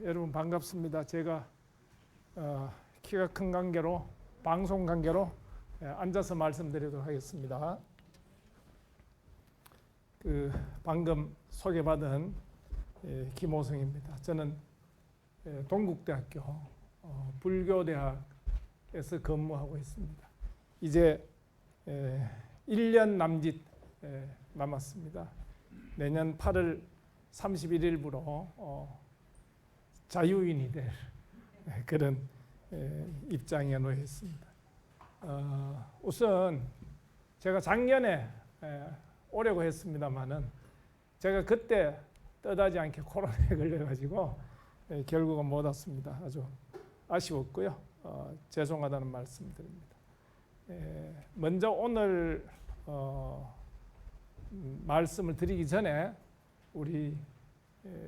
여러분 반갑습니다. 제가 키가 큰 관계로 방송 관계로 앉아서 말씀드리도록 하겠습니다. 방금 소개받은 김호성입니다. 저는 동국대학교 불교대학에서 근무하고 있습니다. 이제 1년 남짓 남았습니다. 내년 8월 31일부로 자유인이 될 그런 입장에 놓여 있습니다. 우선 제가 작년에 오려고 했습니다만은 제가 그때 뜻하지 않게 코로나에 걸려가지고 결국은 못 왔습니다. 아주 아쉬웠고요. 죄송하다는 말씀드립니다. 먼저 오늘 말씀을 드리기 전에 우리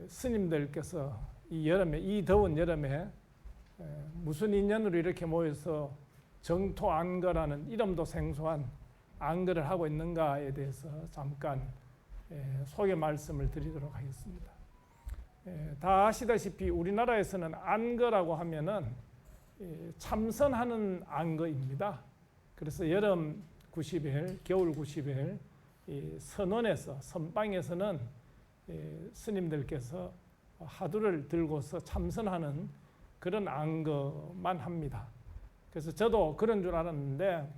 스님들께서 이 여름에, 이 더운 여름에 무슨 인연으로 이렇게 모여서 정토 안거라는 이름도 생소한 안거를 하고 있는가에 대해서 잠깐 소개 말씀을 드리도록 하겠습니다. 다 아시다시피 우리나라에서는 안거라고 하면은 참선하는 안거입니다. 그래서 여름 90일, 겨울 90일 선원에서, 선방에서는 스님들께서 화두를 들고서 참선하는 그런 안거만 합니다. 그래서 저도 그런 줄 알았는데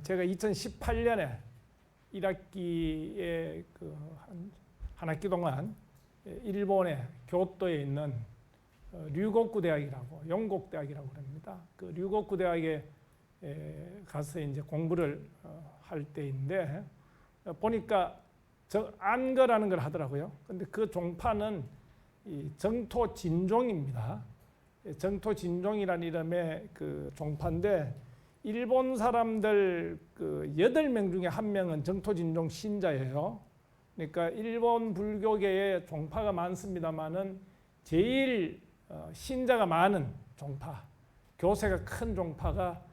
제가 2018년에 1학기에 한 학기 동안 일본의 교토에 있는 류고쿠 대학이라고, 영국 대학이라고 합니다. 그 류고쿠 대학에 가서 이제 공부를 할 때인데 보니까 안거라는 걸 하더라고요. 근데 그 종파는 이 정토 진종입니다. 정토 진종이라는 이름의 그 종파인데 일본 사람들 8명 중에 1명은 정토 진종 신자예요. 그러니까 일본 불교계에 종파가 많습니다만은 제일 신자가 많은 종파, 교세가 큰 종파가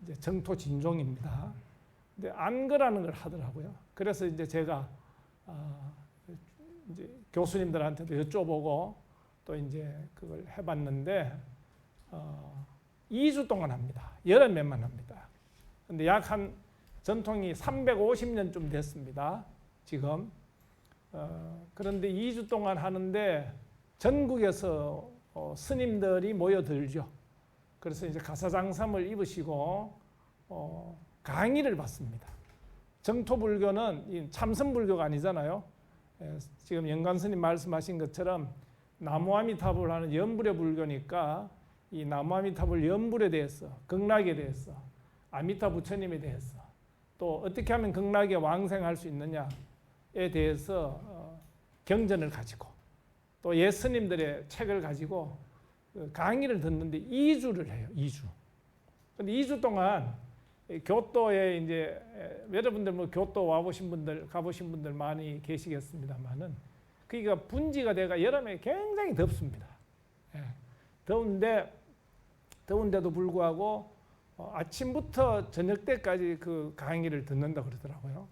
이제 정토 진종입니다. 근데 안거라는 걸 하더라고요. 그래서 이제 제가 이제 교수님들한테도 여쭤보고 또 이제 그걸 해봤는데 2주 동안 합니다. 여름에만 합니다. 근데 약 한 전통이 350년쯤 됐습니다. 지금. 그런데 2주 동안 하는데 전국에서 스님들이 모여들죠. 그래서 이제 가사장삼을 입으시고 강의를 받습니다. 정토불교는 참선불교가 아니잖아요. 지금 영관 스님 말씀하신 것처럼 나무아미타불 하는 연불의 불교니까 이 나무아미타불 연불에 대해서, 극락에 대해서, 아미타 부처님에 대해서 또 어떻게 하면 극락에 왕생할 수 있느냐에 대해서 경전을 가지고 또 옛 스님들의 책을 가지고 강의를 듣는데 2주를 해요. 2주. 근데 2주 동안 교토에 이제 여러분들 뭐 교토 와보신 분들, 가보신 분들 많이 계시겠습니다만은 그러니까 분지가 돼가 여름에 굉장히 덥습니다. 더운데도 불구하고 아침부터 저녁 때까지 그 강의를 듣는다 그러더라고요.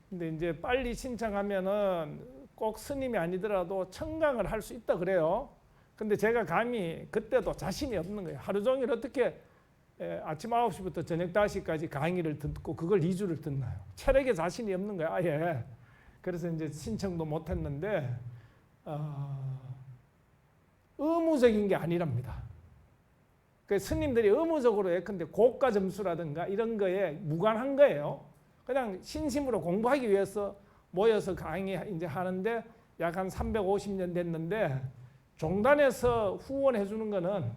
근데 이제 빨리 신청하면은 꼭 스님이 아니더라도 청강을 할 수 있다 그래요. 근데 제가 감히 그때도 자신이 없는 거예요. 하루 종일 어떻게 아침 9시부터 저녁 5시까지 강의를 듣고 그걸 2주를 듣나요? 체력에 자신이 없는 거예요. 아예. 그래서 이제 신청도 못 했는데 의무적인 게 아니랍니다. 그 스님들이 의무적으로 예컨대 고가 점수라든가 이런 거에 무관한 거예요. 그냥 신심으로 공부하기 위해서 모여서 강의 이제 하는데 약 한 350년 됐는데 종단에서 후원해 주는 거는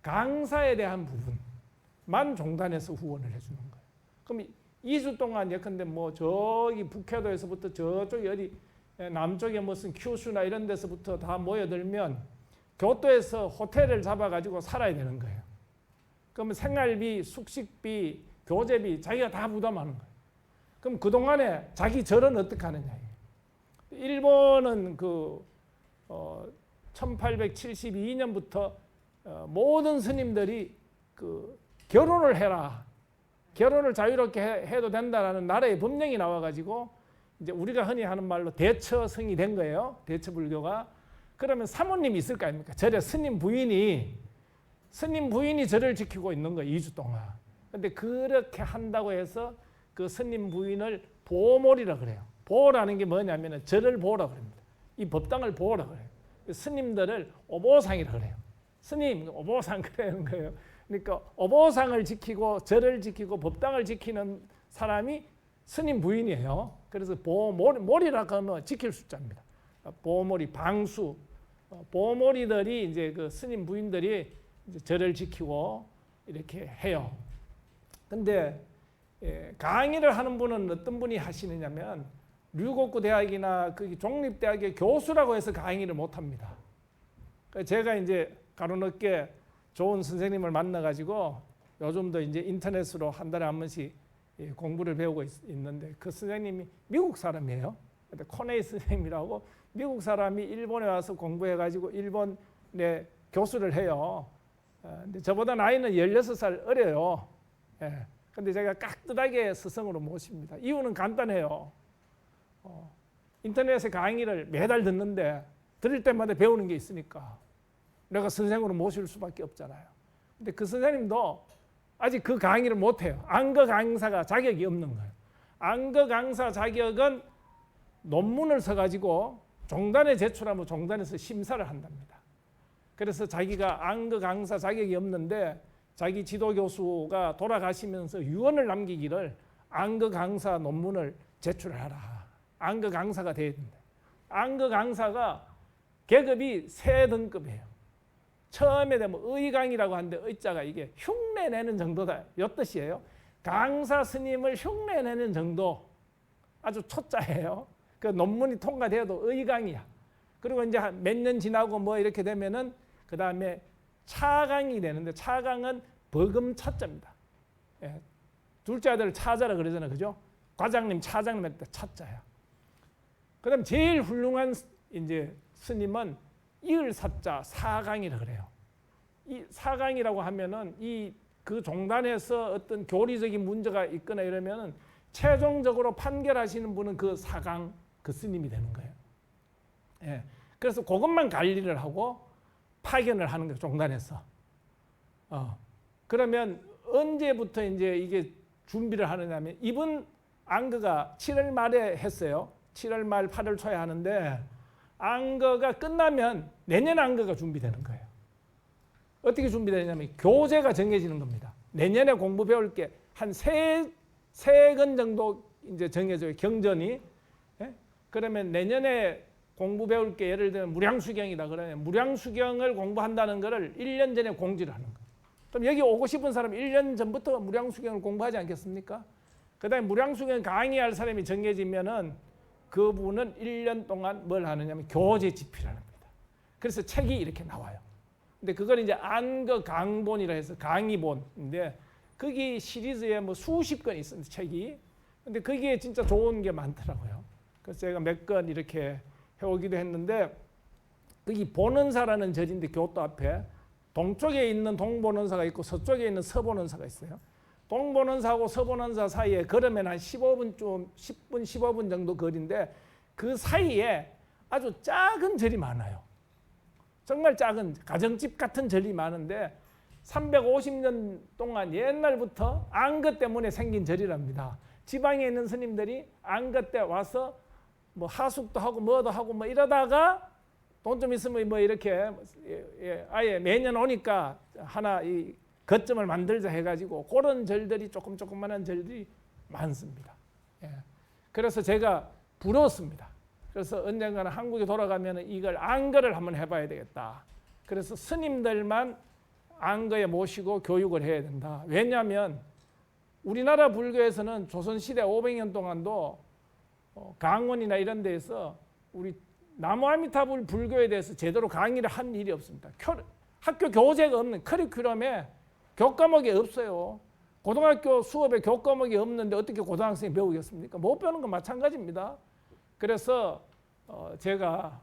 강사에 대한 부분만 종단에서 후원을 해주는 거예요. 그럼 2주 동안 예컨대 뭐 저기 북해도에서부터 저쪽이 어디 남쪽에 무슨 큐슈나 이런 데서부터 다 모여들면 교토에서 호텔을 잡아가지고 살아야 되는 거예요. 그러면 생활비, 숙식비, 교재비 자기가 다 부담하는 거예요. 그럼 그동안에 자기 절은 어떻게 하느냐. 일본은 1872년부터 모든 스님들이 결혼을 해라. 결혼을 자유롭게 해도 된다라는 나라의 법령이 나와가지고 이제 우리가 흔히 하는 말로 대처성이 된 거예요. 대처불교가. 그러면 사모님이 있을 거 아닙니까? 절에 스님 부인이 절을 지키고 있는 거예요. 2주 동안. 근데 그렇게 한다고 해서 그 스님 부인을 보몰이라 그래요. 보라는 게 뭐냐면 절을 보라 그럽니다. 이 법당을 보라 그래요. 스님들을 오보상이라 그래요. 스님 오보상 그러는 거예요. 그러니까 오보상을 지키고 절을 지키고 법당을 지키는 사람이 스님 부인이에요. 그래서 보몰이라고 하면 지킬 숫자입니다. 보몰이 방수, 보몰이들이 이제 그 스님 부인들이 이제 절을 지키고 이렇게 해요. 근데 강의를 하는 분은 어떤 분이 하시느냐면 류곡구 대학이나 그 종립대학의 교수라고 해서 강의를 못 합니다. 제가 이제 가로늦게 좋은 선생님을 만나가지고 요즘도 이제 인터넷으로 한 달에 한 번씩 공부를 배우고 있는데 그 선생님이 미국 사람이에요. 근데 코네이 선생님이라고 미국 사람이 일본에 와서 공부해가지고 일본에 교수를 해요. 근데 저보다 나이는 16살 어려요. 근데 제가 깍듯하게 스승으로 모십니다. 이유는 간단해요. 인터넷에 강의를 매달 듣는데 들을 때마다 배우는 게 있으니까 내가 선생으로 모실 수밖에 없잖아요. 근데 그 선생님도 아직 그 강의를 못해요. 안거 강사가 자격이 없는 거예요. 안거 강사 자격은 논문을 써가지고 종단에 제출하면 종단에서 심사를 한답니다. 그래서 자기가 안거 강사 자격이 없는데 자기 지도 교수가 돌아가시면서 유언을 남기기를 안거 강사 논문을 제출하라. 안거 강사가 돼야 된다. 안거 강사가 계급이 세 등급이에요. 처음에 되면 의강이라고 하는데 의자가 이게 흉내내는 정도다. 이 뜻이에요. 강사 스님을 흉내내는 정도. 아주 초짜예요. 그 논문이 통과되어도 의강이야. 그리고 이제 몇 년 지나고 뭐 이렇게 되면은 그 다음에 차강이 되는데 차강은 버금 차자입니다. 예. 둘째 아들을 차자라 그러잖아요. 그죠? 과장님, 차장님 할 때 차자야. 그 다음 제일 훌륭한 이제 스님은 이을사자 사강이라 그래요. 이 사강이라고 하면은 그 종단에서 어떤 교리적인 문제가 있거나 이러면은 최종적으로 판결하시는 분은 그 사강 그 스님이 되는 거예요. 예. 그래서 그것만 관리를 하고 파견을 하는 거예요. 종단에서. 그러면 언제부터 이제 이게 준비를 하느냐면 이번 안거가 7월 말에 했어요. 7월 말 8월 초에 하는데 안거가 끝나면 내년 안거가 준비되는 거예요. 어떻게 준비되냐면 교재가 정해지는 겁니다. 내년에 공부 배울 게 한 세 권 정도 이제 정해져요. 경전이. 예? 그러면 내년에 공부 배울 게 예를 들면 무량수경이다 그러면 무량수경을 공부한다는 거를 1년 전에 공지를 하는 거예요. 그럼 여기 오고 싶은 사람은 1년 전부터 무량수경을 공부하지 않겠습니까? 그 다음에 무량수경 강의할 사람이 정해지면은 그분은 1년 동안 뭘 하느냐면 교재 집필을 합니다. 그래서 책이 이렇게 나와요. 근데 그걸 이제 안거 강본이라 해서 강의본인데 거기 시리즈에 뭐 수십 권 있습니다. 책이. 근데 거기에 진짜 좋은 게 많더라고요. 그래서 제가 몇 권 이렇게 해오기도 했는데 거기 보는사라는 절인데 교토 앞에 동쪽에 있는 동보는사가 있고 서쪽에 있는 서보는사가 있어요. 동보는사하고 서보는사 사이에 걸으면 한 10분 15분 정도 거리인데 그 사이에 아주 작은 절이 많아요. 정말 작은 가정집 같은 절이 많은데 350년 동안 옛날부터 안거 때문에 생긴 절이랍니다. 지방에 있는 스님들이 안거 때 와서 뭐 하숙도 하고 뭐도 하고 뭐 이러다가 돈 좀 있으면 뭐 이렇게 아예 매년 오니까 하나 이 거점을 만들자 해가지고 그런 절들이 조그만한 절들이 많습니다. 예. 그래서 제가 부러웠습니다. 그래서 언젠가는 한국에 돌아가면 이걸 안거를 한번 해봐야 되겠다. 그래서 스님들만 안거에 모시고 교육을 해야 된다. 왜냐하면 우리나라 불교에서는 조선시대 500년 동안도 강원이나 이런 데에서 우리 나무아미타불 불교에 대해서 제대로 강의를 한 일이 없습니다. 학교 교재가 없는 커리큘럼에 교과목이 없어요. 고등학교 수업에 교과목이 없는데 어떻게 고등학생이 배우겠습니까? 못 배우는 건 마찬가지입니다. 그래서 제가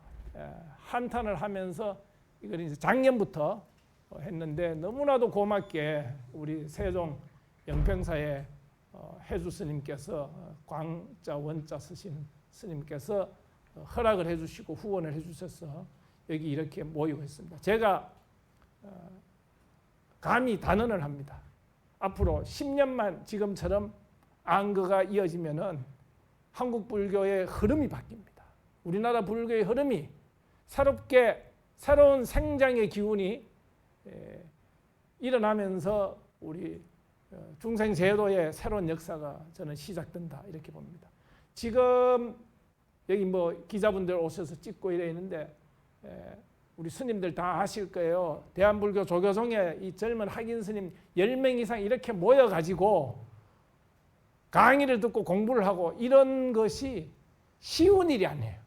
한탄을 하면서 이걸 이제 작년부터 했는데 너무나도 고맙게 우리 세종 영평사의 해주 스님께서 광자 원자 쓰신 스님께서 허락을 해주시고 후원을 해주셔서 여기 이렇게 모이고 있습니다. 제가 감히 단언을 합니다. 앞으로 10년만 지금처럼 안거가 이어지면은 한국 불교의 흐름이 바뀝니다. 우리나라 불교의 흐름이 새로운 생장의 기운이 일어나면서 우리 중생 제도의 새로운 역사가 저는 시작된다 이렇게 봅니다. 지금 여기 뭐 기자분들 오셔서 찍고 이래 있는데 우리 스님들 다 아실 거예요. 대한불교 조교종의 이 젊은 학인 스님 10명 이상 이렇게 모여가지고 강의를 듣고 공부를 하고 이런 것이 쉬운 일이 아니에요.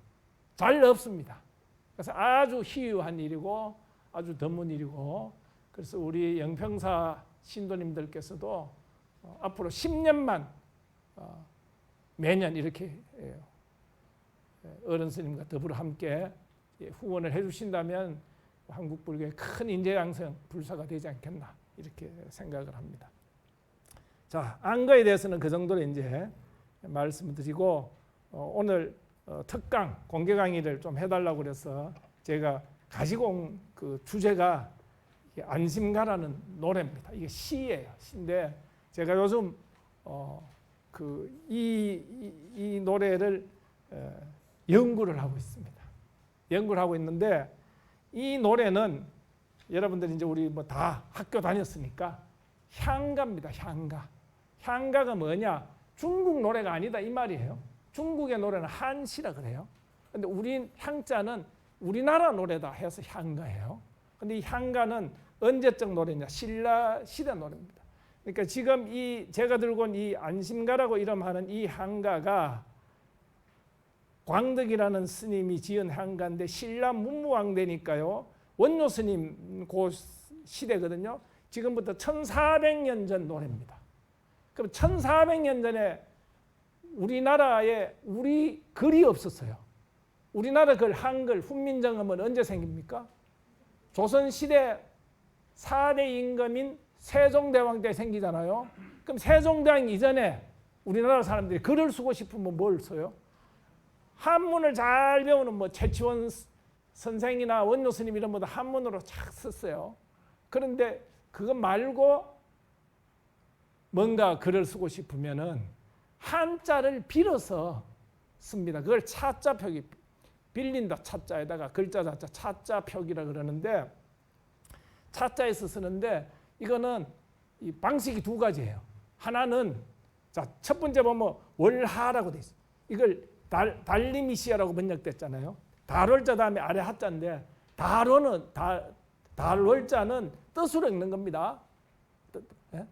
잘 없습니다. 그래서 아주 희유한 일이고 아주 드문 일이고 그래서 우리 영평사 신도님들께서도 앞으로 10년만 매년 이렇게 어른 스님과 더불어 함께 후원을 해주신다면 한국 불교의 큰 인재양성 불사가 되지 않겠나 이렇게 생각을 합니다. 자, 안거에 대해서는 그 정도로 이제 말씀을 드리고 오늘 특강 공개 강의를 좀 해달라고 그래서 제가 가지고 온 그 주제가 안심가라는 노래입니다. 이게 시예요. 시인데 제가 요즘 이 노래를 연구를 하고 있습니다. 연구를 하고 있는데 이 노래는 여러분들이 이제 우리 뭐 다 학교 다녔으니까 향가입니다. 향가. 향가가 뭐냐? 중국 노래가 아니다 이 말이에요. 중국의 노래는 한시라 그래요. 근데 우리 향자는 우리나라 노래다 해서 향가예요. 근데 이 향가는 언제적 노래냐? 신라 시대 노래입니다. 그러니까 지금 이 제가 들고 온 이 안심가라고 이름하는 이 향가가 광덕이라는 스님이 지은 향가인데 신라 문무왕대니까요. 원료 스님 그 시대거든요. 지금부터 1400년 전 노래입니다. 그럼 1400년 전에 우리나라에 우리 글이 없었어요. 우리나라 글 한글 훈민정음은 언제 생깁니까? 조선시대 4대 임금인 세종대왕 때 생기잖아요. 그럼 세종대왕 이전에 우리나라 사람들이 글을 쓰고 싶으면 뭘 써요? 한문을 잘 배우는 뭐 최치원 선생이나 원료 스님 이런 분들 한문으로 착 썼어요. 그런데 그거 말고 뭔가 글을 쓰고 싶으면은 한자를 빌어서 씁니다. 그걸 차자표기 빌린다. 차자에다가 글자 자자 차자표기라 그러는데 차자에서 쓰는데 이거는 이 방식이 두 가지예요. 하나는 자, 첫 번째 보면 월하라고 돼 있어요. 이걸 달리미시아라고 번역됐잖아요. 달월자 다음에 아래 하자인데 달월자는 뜻으로 읽는 겁니다.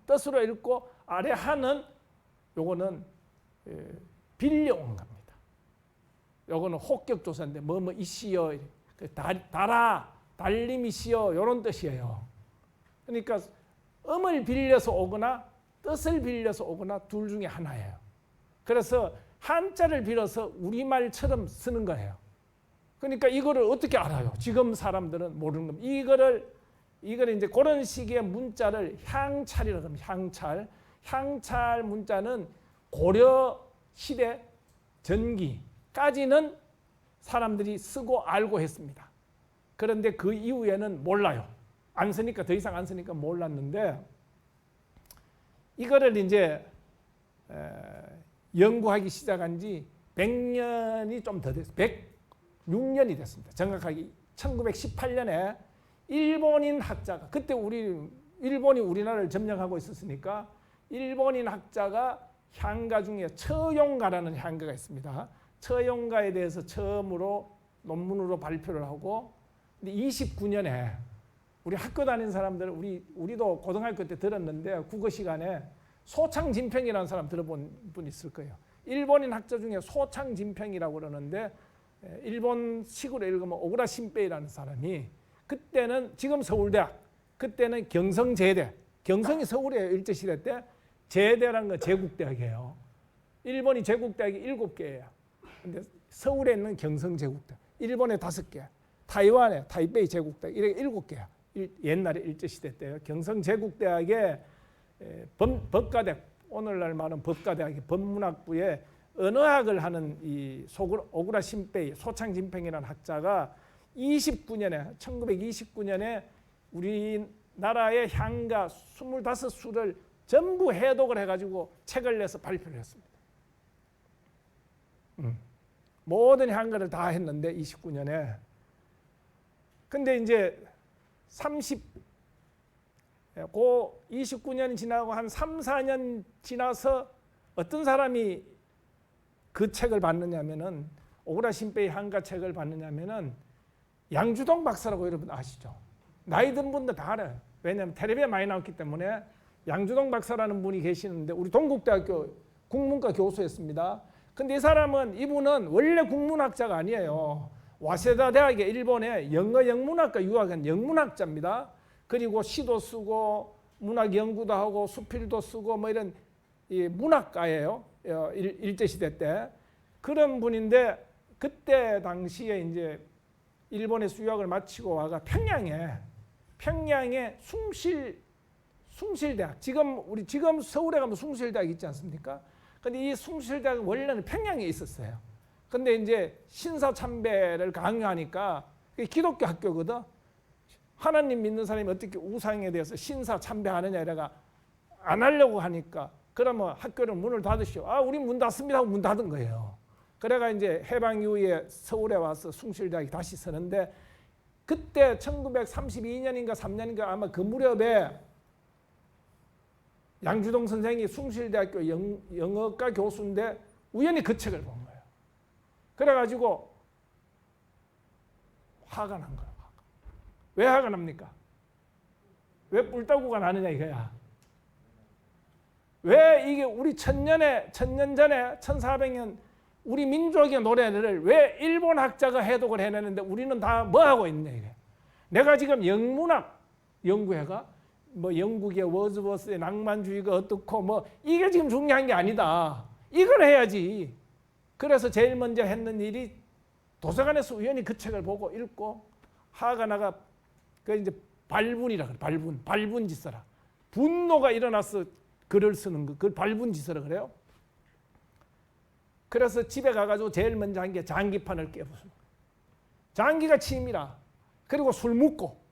뜻으로 읽고 아래 하는 요거는 빌려온 겁니다. 요거는 혹격조사인데 뭐뭐 이시여 달림이시여 이런 뜻이에요. 그러니까 음을 빌려서 오거나 뜻을 빌려서 오거나 둘 중에 하나예요. 그래서 한자를 빌어서 우리말처럼 쓰는 거예요. 그러니까 이거를 어떻게 알아요? 지금 사람들은 모르는 겁니다. 이거를 이제 그런 식의 문자를 향찰이라고 합니다. 향찰 문자는 고려 시대 전기까지는 사람들이 쓰고 알고 했습니다. 그런데 그 이후에는 몰라요. 안 쓰니까 더 이상 안 쓰니까 몰랐는데 이거를 이제 연구하기 시작한 지 100년이 좀 더 됐어요. 106년이 됐습니다. 정확하게 1918년에 일본인 학자가 그때 일본이 우리나라를 점령하고 있었으니까 일본인 학자가 향가 중에 처용가라는 향가가 있습니다. 처용가에 대해서 처음으로 논문으로 발표를 하고 근데 29년에 우리 학교 다니는 사람들 우리도 고등학교 때 들었는데 국어 시간에 소창진평이라는 사람 들어본 분 있을 거예요. 일본인 학자 중에 소창진평이라고 그러는데 일본식으로 읽으면 오구라 신베이라는 사람이 그때는 지금 서울대학 그때는 경성제대 경성이 서울이에요. 일제시대 때 제대라는 건 제국대학이에요. 일본이 제국대학이 7개예요. 근데 서울에 있는 경성제국대학 일본에 5개 타이완에 타이베이 제국대학 이렇게 7개야. 옛날에 일제시대 때요. 경성제국대학에 법과대학 오늘날 말은 법과대학의 법문학부에 언어학을 하는 이 오구라 신베이 소창진평이라는 학자가 29년에 1929년에 우리나라의 향가 25수를 전부 해독을 해가지고 책을 내서 발표를 했습니다. 모든 향가를 다 했는데 29년에. 근데 이제 29년이 지나고 한 3, 4년 지나서 어떤 사람이 그 책을 받느냐면은 오그라 신베이 향가 책을 받느냐면은 양주동 박사라고 여러분 아시죠? 나이 든 분들 다 알아요. 왜냐하면 텔레비에 많이 나왔기 때문에. 양주동 박사라는 분이 계시는데 우리 동국대학교 국문과 교수였습니다. 근데 이분은 원래 국문학자가 아니에요. 와세다 대학의 일본의 영어 영문학과 유학한 영문학자입니다. 그리고 시도 쓰고 문학 연구도 하고 수필도 쓰고 뭐 이런 문학가예요. 일제시대 때. 그런 분인데 그때 당시에 이제 일본에 유학을 마치고 와가 평양에 숭실대학, 지금 서울에 가면 숭실대학 있지 않습니까? 근데 이 숭실대학은 원래는 평양에 있었어요. 근데 이제 신사참배를 강요하니까 기독교 학교거든. 하나님 믿는 사람이 어떻게 우상에 대해서 신사참배하느냐 이래가 안 하려고 하니까 그러면 학교를 문을 닫으시오. 우리 문 닫습니다 하고 문 닫은 거예요. 그래가 이제 해방 이후에 서울에 와서 숭실대학이 다시 서는데 그때 1932년인가 3년인가 아마 그 무렵에 양주동 선생이 숭실대학교 영어과 교수인데 우연히 그 책을 본 거예요. 그래가지고 화가 난 거예요. 왜 화가 납니까? 왜 뿔따구가 나느냐 이거야. 왜 이게 우리 천년 전에 1400년 우리 민족의 노래를 왜 일본 학자가 해독을 해내는데 우리는 다 뭐 하고 있냐 이게. 내가 지금 영문학 연구해가 뭐 영국의 워즈버스의 낭만주의가 어떻고 뭐 이게 지금 중요한 게 아니다. 이걸 해야지. 그래서 제일 먼저 했는 일이 도서관에서 우연히 그 책을 보고 읽고 화가 나가 그 이제 발분이라 그래. 발분지서라. 분노가 일어나서 글을 쓰는 거. 그걸 발분지서라 그래요. 그래서 집에 가가지고 제일 먼저 한 게 장기판을 깨부수는 거예요. 장기가 취미라. 그리고 술 먹고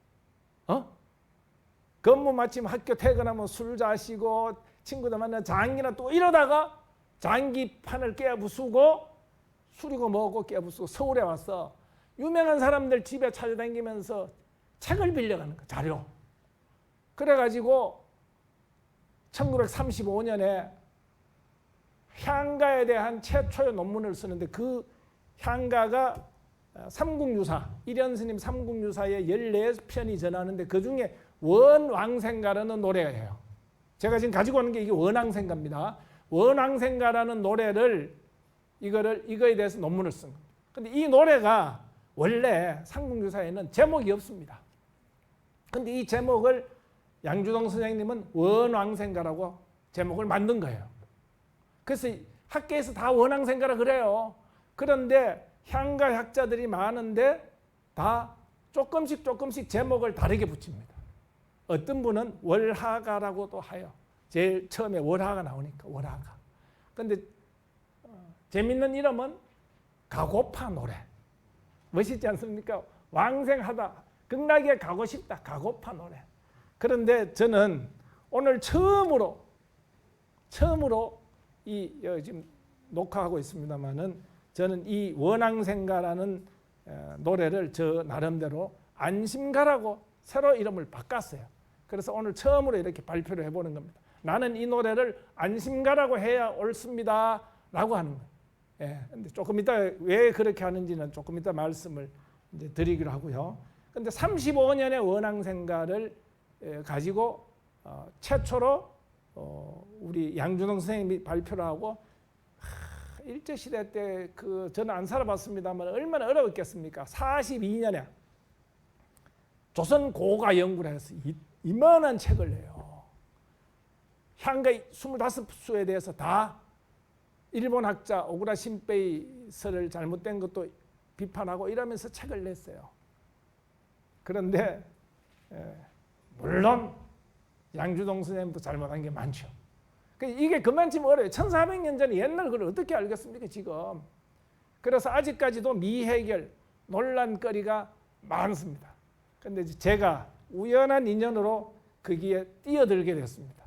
근무 마침 학교 퇴근하면 술 자시고 친구들 만나 장기나 또 이러다가 장기판을 깨부수고 술이고 뭐고 깨부수고 서울에 와서 유명한 사람들 집에 찾아다니면서 책을 빌려가는 거 자료. 그래가지고 1935년에 향가에 대한 최초의 논문을 쓰는데 그 향가가 삼국유사, 일현스님 삼국유사의 14편이 전하는데 그중에 원왕생가라는 노래예요. 제가 지금 가지고 오는 게 이게 원왕생가입니다. 원왕생가라는 노래를 이거에 대해서 논문을 쓴 겁니다. 근데 이 노래가 원래 삼국유사에는 제목이 없습니다. 근데 이 제목을 양주동 선생님은 원왕생가라고 제목을 만든 거예요. 그래서 학계에서 다 원왕생가라 그래요. 그런데 향가 학자들이 많은데 다 조금씩 제목을 다르게 붙입니다. 어떤 분은 월하가라고도 해요. 제일 처음에 월하가 나오니까 월하가. 근데 재밌는 이름은 가고파 노래. 멋있지 않습니까? 왕생하다. 극락에 가고 싶다. 가고파 노래. 그런데 저는 오늘 처음으로 지금 녹화하고 있습니다만은 저는 이 원왕생가라는 노래를 저 나름대로 안심가라고 새로 이름을 바꿨어요. 그래서 오늘 처음으로 이렇게 발표를 해보는 겁니다. 나는 이 노래를 안심가라고 해야 옳습니다 라고 하는 거예요. 예, 근데 조금 이따 왜 그렇게 하는지는 조금 이따 말씀을 이제 드리기로 하고요. 근데 35년의 원왕생가를 가지고 최초로 우리 양주동 선생님이 발표를 하고 일제시대 때 저는 안 살아봤습니다만 얼마나 어려웠겠습니까? 42년에 조선 고가 연구를 해서 이만한 책을 내요. 향가 25수에 대해서 다 일본 학자 오구라 신베이서를 잘못된 것도 비판하고 이러면서 책을 냈어요. 그런데 물론 양주동 선생님도 잘못한 게 많죠. 이게 그만큼 어려워요. 1400년 전에 옛날 걸 어떻게 알겠습니까 지금. 그래서 아직까지도 미해결 논란거리가 많습니다. 근데 제가 우연한 인연으로 거기에 뛰어들게 됐습니다.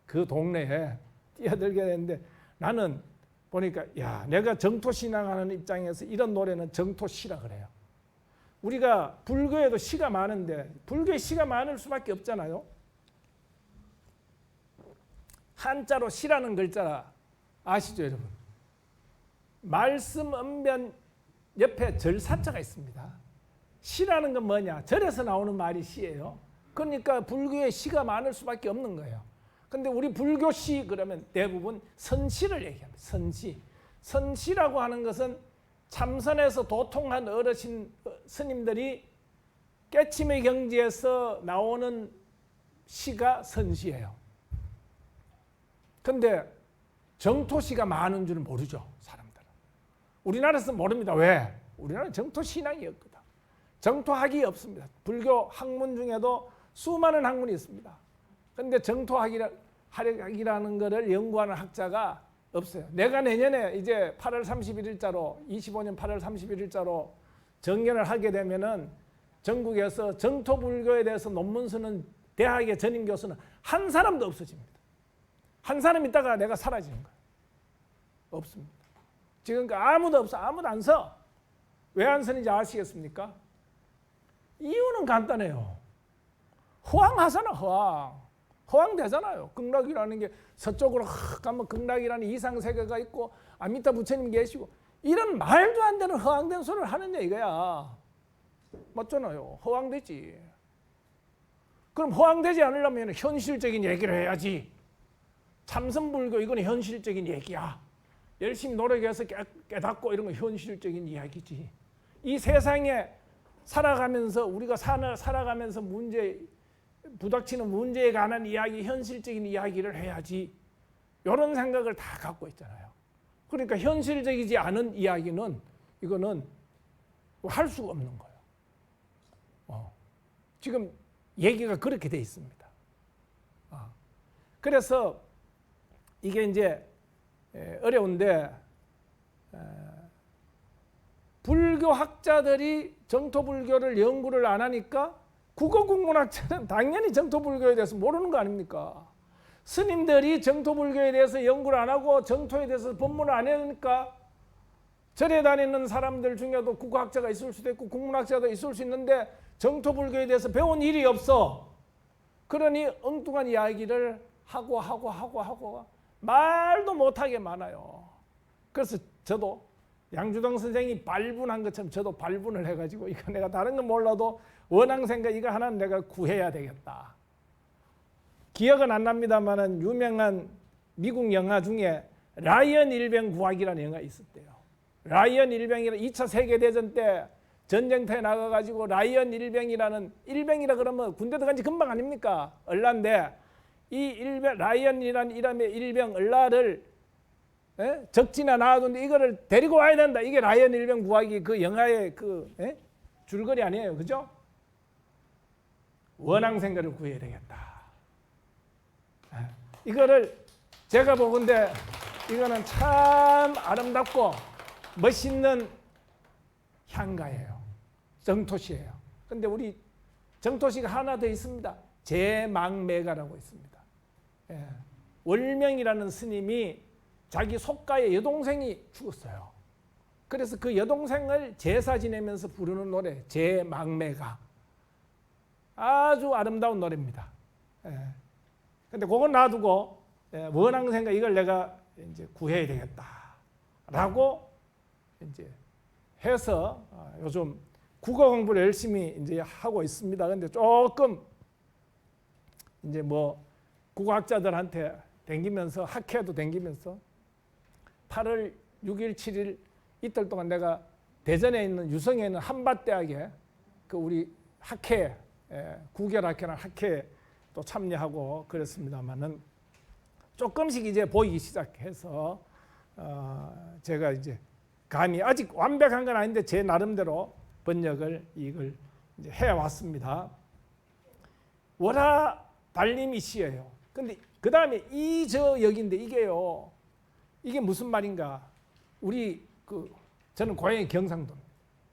그 동네에 뛰어들게 됐는데 나는 보니까 야, 내가 정토 신앙하는 입장에서 이런 노래는 정토 시라 그래요. 우리가 불교에도 시가 많은데 불교에 시가 많을 수밖에 없잖아요. 한자로 시라는 글자 아시죠, 여러분? 말씀 언변 옆에 절사자가 있습니다. 시라는 건 뭐냐? 절에서 나오는 말이 시예요. 그러니까 불교에 시가 많을 수밖에 없는 거예요. 근데 우리 불교 시 그러면 대부분 선시를 얘기합니다. 선시. 선시라고 하는 것은 참선에서 도통한 어르신 스님들이 깨침의 경지에서 나오는 시가 선시예요. 근데 정토시가 많은 줄은 모르죠, 사람들은. 우리나라에서 모릅니다. 왜? 우리나라는 정토 신앙이었거든. 정토학이 없습니다. 불교 학문 중에도 수많은 학문이 있습니다. 근데 정토학이라는 것을 연구하는 학자가 없어요. 내가 내년에 이제 8월 31일자로 25년 8월 31일자로 정년을 하게 되면은 전국에서 정토불교에 대해서 논문 쓰는 대학의 전임 교수는 한 사람도 없어집니다. 한 사람 있다가 내가 사라지는 거예요. 없습니다. 지금 아무도 없어. 아무도 안 써. 왜 안 쓰는지 아시겠습니까? 이유는 간단해요. 허황하잖아, 허황. 허황되잖아요. 극락이라는 게 서쪽으로 가면 극락이라는 이상세계가 있고 아미타 부처님 계시고 이런 말도 안 되는 허황된 소리를 하느냐 이거야. 맞잖아요. 허황되지. 그럼 허황되지 않으려면 현실적인 얘기를 해야지. 참선불교 이건 현실적인 얘기야. 열심히 노력해서 깨닫고 이런 건 현실적인 이야기지. 이 세상에 살아가면서 우리가 살아가면서 부닥치는 문제에 관한 이야기, 현실적인 이야기를 해야지. 이런 생각을 다 갖고 있잖아요. 그러니까 현실적이지 않은 이야기는 이거는 할 수가 없는 거예요. 지금 얘기가 그렇게 돼 있습니다. 그래서 이게 이제 어려운데 불교학자들이 정토불교를 연구를 안 하니까 국어국문학자는 당연히 정토불교에 대해서 모르는 거 아닙니까? 스님들이 정토불교에 대해서 연구를 안 하고 정토에 대해서 법문을 안 하니까 절에 다니는 사람들 중에도 국어학자가 있을 수도 있고 국문학자도 있을 수 있는데 정토불교에 대해서 배운 일이 없어. 그러니 엉뚱한 이야기를 하고 말도 못하게 많아요. 그래서 저도 양주동 선생이 발분한 것처럼 저도 발분을 해가지고 이거 내가 다른 건 몰라도 원앙생가 이거 하나는 내가 구해야 되겠다. 기억은 안 납니다만은 유명한 미국 영화 중에 라이언 일병 구하기라는 영화가 있었대요. 라이언 일병이라 2차 세계대전 때 전쟁터에 나가가지고 라이언 일병이라는 일병이라 그러면 군대 들어간 지 금방 아닙니까? 얼라인데 이 일병 라이언이라는 이름의 일병 얼라를 적지나 나와둔데 이거를 데리고 와야 된다. 이게 라이언 일병 구하기 그 영화의 그 줄거리 아니에요, 그죠? 원앙생가를 구해야 되겠다. 이거를 제가 보건대 이거는 참 아름답고 멋있는 향가예요. 정토시예요. 근데 우리 정토시가 하나 더 있습니다. 제망매가라고 있습니다. 월명이라는 스님이 자기 속가의 여동생이 죽었어요. 그래서 그 여동생을 제사 지내면서 부르는 노래 제망매가 아주 아름다운 노래입니다. 근데 그건 놔두고 원앙생가 이걸 내가 이제 구해야 되겠다라고 이제 해서 요즘 국어 공부를 열심히 이제 하고 있습니다. 근데 조금 이제 뭐 국어학자들한테 댕기면서 학회도 댕기면서 8월 6일, 7일 이틀 동안 내가 대전에 있는 유성에 있는 한밭대학에 그 우리 학회 구결학회나 학회 또 참여하고 그랬습니다만은 조금씩 이제 보이기 시작해서 제가 이제 감히 아직 완벽한 건 아닌데 제 나름대로 번역을 이걸 이제 해왔습니다. 월하 달림이 시예요. 근데 그 다음에 이저역인데 이게요. 이게 무슨 말인가? 우리 저는 고향이 경상도.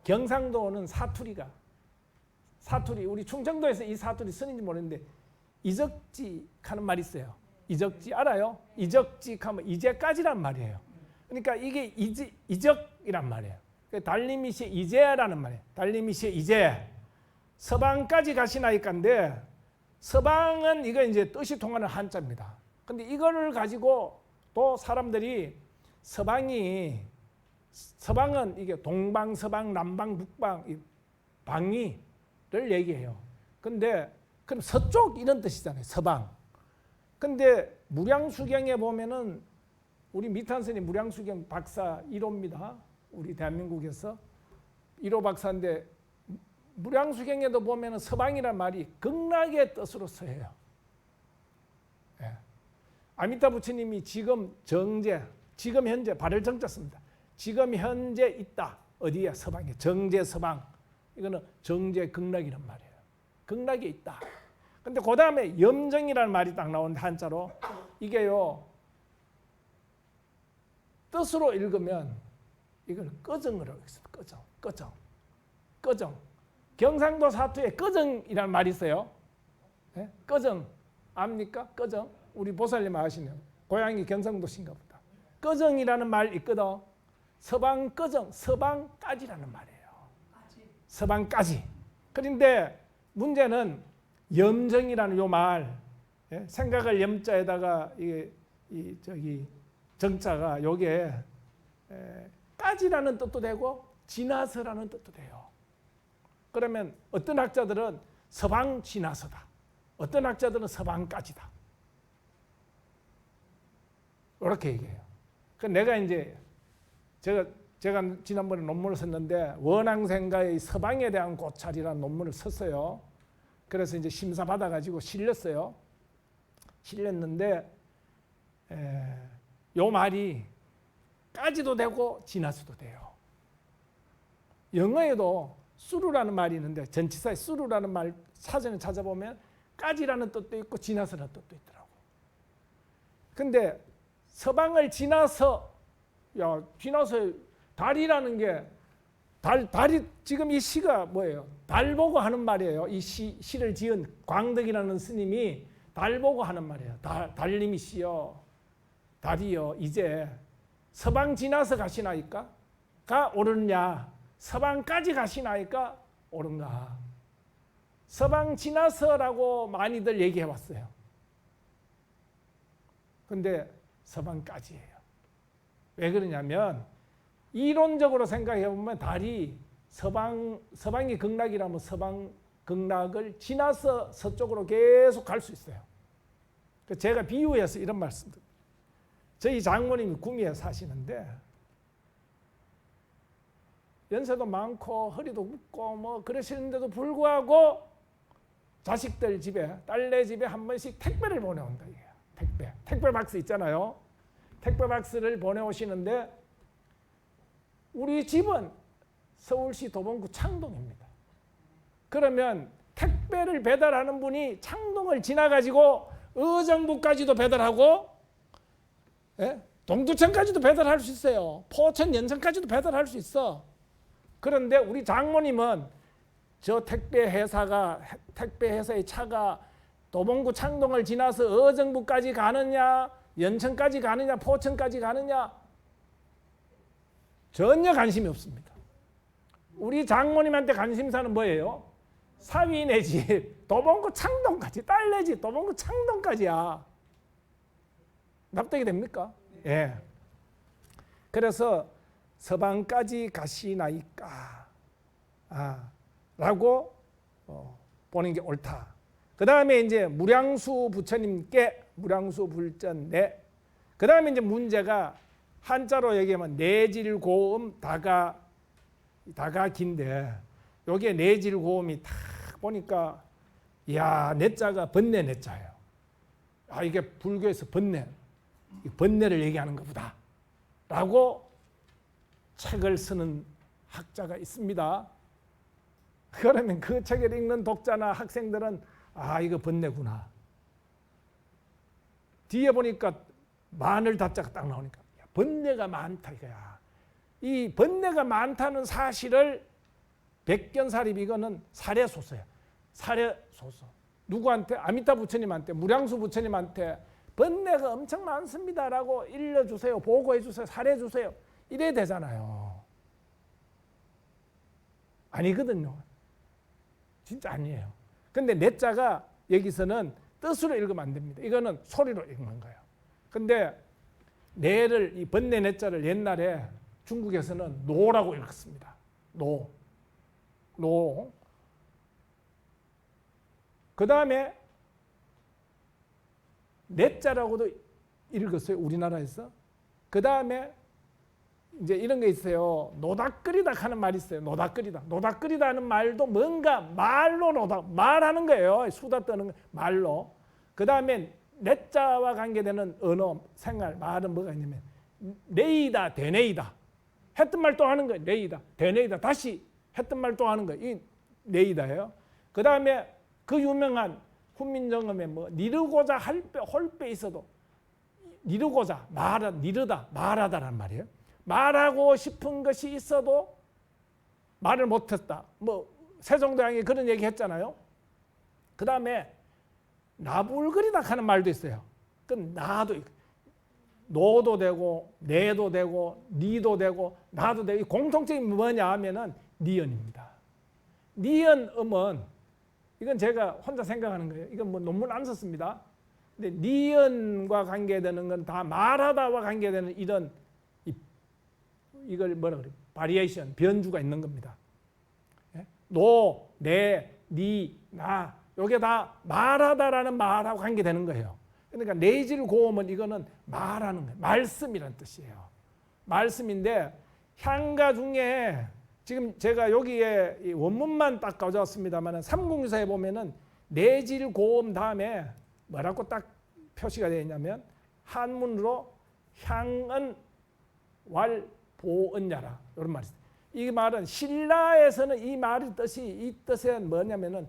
경상도는 사투리가 사투리, 우리 충청도에서 이 사투리 쓰는지 모르는데 이적지 하는 말이 있어요. 이적지 알아요? 이적지 하면 이제까지란 말이에요. 그러니까 이게 이적이란 말이에요. 달님이시 이제라는 말이에요. 달님이시 이제 서방까지 가시나이까인데 서방은 이거 이제 뜻이 통하는 한자입니다. 근데 이거를 가지고 또 사람들이 서방은 이게 동방, 서방, 남방, 북방, 방위를 얘기해요. 근데 그럼 서쪽 이런 뜻이잖아요. 서방. 근데 무량수경에 보면은 우리 미탄선이 무량수경 박사 1호입니다. 우리 대한민국에서 1호 박사인데 무량수경에도 보면은 서방이란 말이 극락의 뜻으로 쓰여요. 예. 아미타 부처님이 지금 현재 발을 정자 씁니다. 지금 현재 있다. 어디야? 서방에. 정제 서방. 이거는 정제 극락이란 말이에요. 극락에 있다. 근데 그 다음에 염정이라는 말이 딱 나오는데 한자로 이게요. 뜻으로 읽으면 이걸 꺼정으로 읽습니다. 꺼정. 경상도 사투에 꺼정이라는 말이 있어요. 네? 꺼정 압니까? 꺼정. 우리 보살님 아시네요. 고향이 경상도신가 보다. 꺼정이라는 말 있거든. 서방 꺼정, 서방까지라는 말이에요. 서방까지. 그런데 문제는 염정이라는 요 말, 예? 생각을 염자에다가 저기 정자가 요게 까지라는 뜻도 되고 지나서라는 뜻도 돼요. 그러면 어떤 학자들은 서방 지나서다. 어떤 학자들은 서방까지다. 이렇게 얘기해요. 그 내가 이제 제가 지난번에 논문을 썼는데 원앙생가의 서방에 대한 고찰이라는 논문을 썼어요. 그래서 이제 심사 받아가지고 실렸어요. 실렸는데 요 말이 까지도 되고 지나서도 돼요. 영어에도 수루라는 말이 있는데 전치사에 수루라는 말 사전에 찾아보면 까지라는 뜻도 있고 지나서라는 뜻도 있더라고. 근데 서방을 지나서 달이라는 게 달이 지금 이 시가 뭐예요? 달 보고 하는 말이에요. 이 시를 지은 광덕이라는 스님이 달 보고 하는 말이에요. 달님이 시여 달이여 이제 서방 지나서 가시나이까? 가 옳으냐? 서방까지 가시나이까? 옳은가? 서방 지나서라고 많이들 얘기해 왔어요. 근데 서방까지예요. 왜 그러냐면 이론적으로 생각해 보면 달이 서방이 극락이라면 서방 극락을 지나서 서쪽으로 계속 갈 수 있어요. 제가 비유해서 이런 말씀드립니다. 저희 장모님이 구미에 사시는데 연세도 많고 허리도 굽고 뭐 그러시는데도 불구하고 자식들 집에 딸네 집에 한 번씩 택배를 보내온다. 택배 박스 있잖아요. 택배 박스를 보내오시는데 우리 집은 서울시 도봉구 창동입니다. 그러면 택배를 배달하는 분이 창동을 지나가지고 의정부까지도 배달하고 동두천까지도 배달할 수 있어요. 포천 연천까지도 배달할 수 있어. 그런데 우리 장모님은 저 택배 회사의 차가 도봉구 창동을 지나서 의정부까지 가느냐 연천까지 가느냐 포천까지 가느냐 전혀 관심이 없습니다. 우리 장모님한테 관심사는 뭐예요? 사위네 집 도봉구 창동까지 딸네 집 도봉구 창동까지야. 납득이 됩니까? 예. 그래서 서방까지 가시나이까 라고 보는 게 옳다. 그 다음에 이제 무량수 부처님께 무량수 불전 그 다음에 이제 문제가 한자로 얘기하면 내질고음 다가긴데 여기에 내질고음이 딱 보니까 이야 내자가 번뇌 내자예요. 이게 불교에서 번뇌를 얘기하는 것보다 라고 책을 쓰는 학자가 있습니다. 그러면 그 책을 읽는 독자나 학생들은 이거 번뇌구나. 뒤에 보니까 마늘 다자가 딱 나오니까 번뇌가 많다 이거야. 이 번뇌가 많다는 사실을 백견사립 이거는 사례소설이야. 사려소서. 누구한테? 아미타 부처님한테, 무량수 부처님한테 번뇌가 엄청 많습니다라고 일러주세요. 보고해주세요. 사려주세요. 이래야 되잖아요. 아니거든요. 진짜 아니에요. 근데 내자가 여기서는 뜻으로 읽으면 안 됩니다. 이거는 소리로 읽는 거예요. 근데 내를, 이 번뇌 내자를 옛날에 중국에서는 노라고 읽었습니다. 노. 그 다음에 내자라고도 읽었어요. 우리나라에서. 그 다음에 이제 이런 게 있어요. 노닥거리다 하는 말이 있어요. 노닥거리다. 노닥거리다 하는 말도 뭔가 말로 말하는 거예요. 수다 떠는 거, 말로. 그 다음에 내자와 관계되는 언어, 생활, 말은 뭐가 있냐면 내이다, 되뇌이다. 했던 말 또 하는 거예요. 내이다, 되뇌이다. 다시 했던 말 또 하는 거예요. 이 내이다예요. 그 다음에 그 유명한 훈민정음에 뭐 니르고자 홀빼 있어도 니르고자 니르다 말하다란 말이에요. 말하고 싶은 것이 있어도 말을 못했다. 뭐 세종대왕이 그런 얘기 했잖아요. 그 다음에 나불거리다 하는 말도 있어요. 그럼 나도 노도 되고 내도 되고 니도 되고 나도 되고 공통점이 뭐냐 하면은 니언입니다. 니언음은 이건 제가 혼자 생각하는 거예요. 이건 뭐 논문 안 썼습니다. 근데 니언과 관계되는 건 다 말하다와 관계되는 이런 이걸 뭐라 그래요? 바리에이션, 변주가 있는 겁니다. 노, 내, 니, 나 이게 다 말하다라는 말하고 관계되는 거예요. 그러니까 내질 고음은 이거는 말하는 거예요. 말씀이란 뜻이에요. 말씀인데 향가 중에 지금 제가 여기에 이 원문만 딱 가져왔습니다만 삼국유사에 보면은 내질 고음 다음에 뭐라고 딱 표시가 되어 있냐면 한문으로 향은 왈 보은야라 이런 말이 있어요. 이 말은 신라에서는 이 말의 뜻이 이 뜻은 뭐냐면은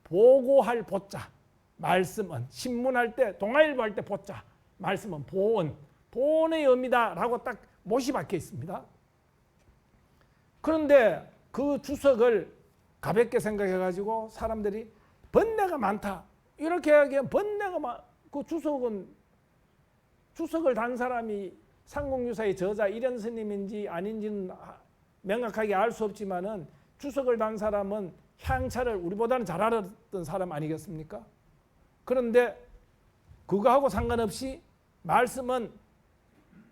보고할 보자, 말씀은 신문할 때 동아일보 할 때 보자, 말씀은 보은, 보은의 의미다라고 딱 못이 박혀 있습니다. 그런데 그 주석을 가볍게 생각해가지고 사람들이 번뇌가 많다 이렇게 이야기하면 번뇌가 그 주석을 단 사람이 삼국유사의 저자 이련 스님인지 아닌지는 명확하게 알 수 없지만은 주석을 단 사람은 향차를 우리보다는 잘 알았던 사람 아니겠습니까? 그런데 그거하고 상관없이 말씀은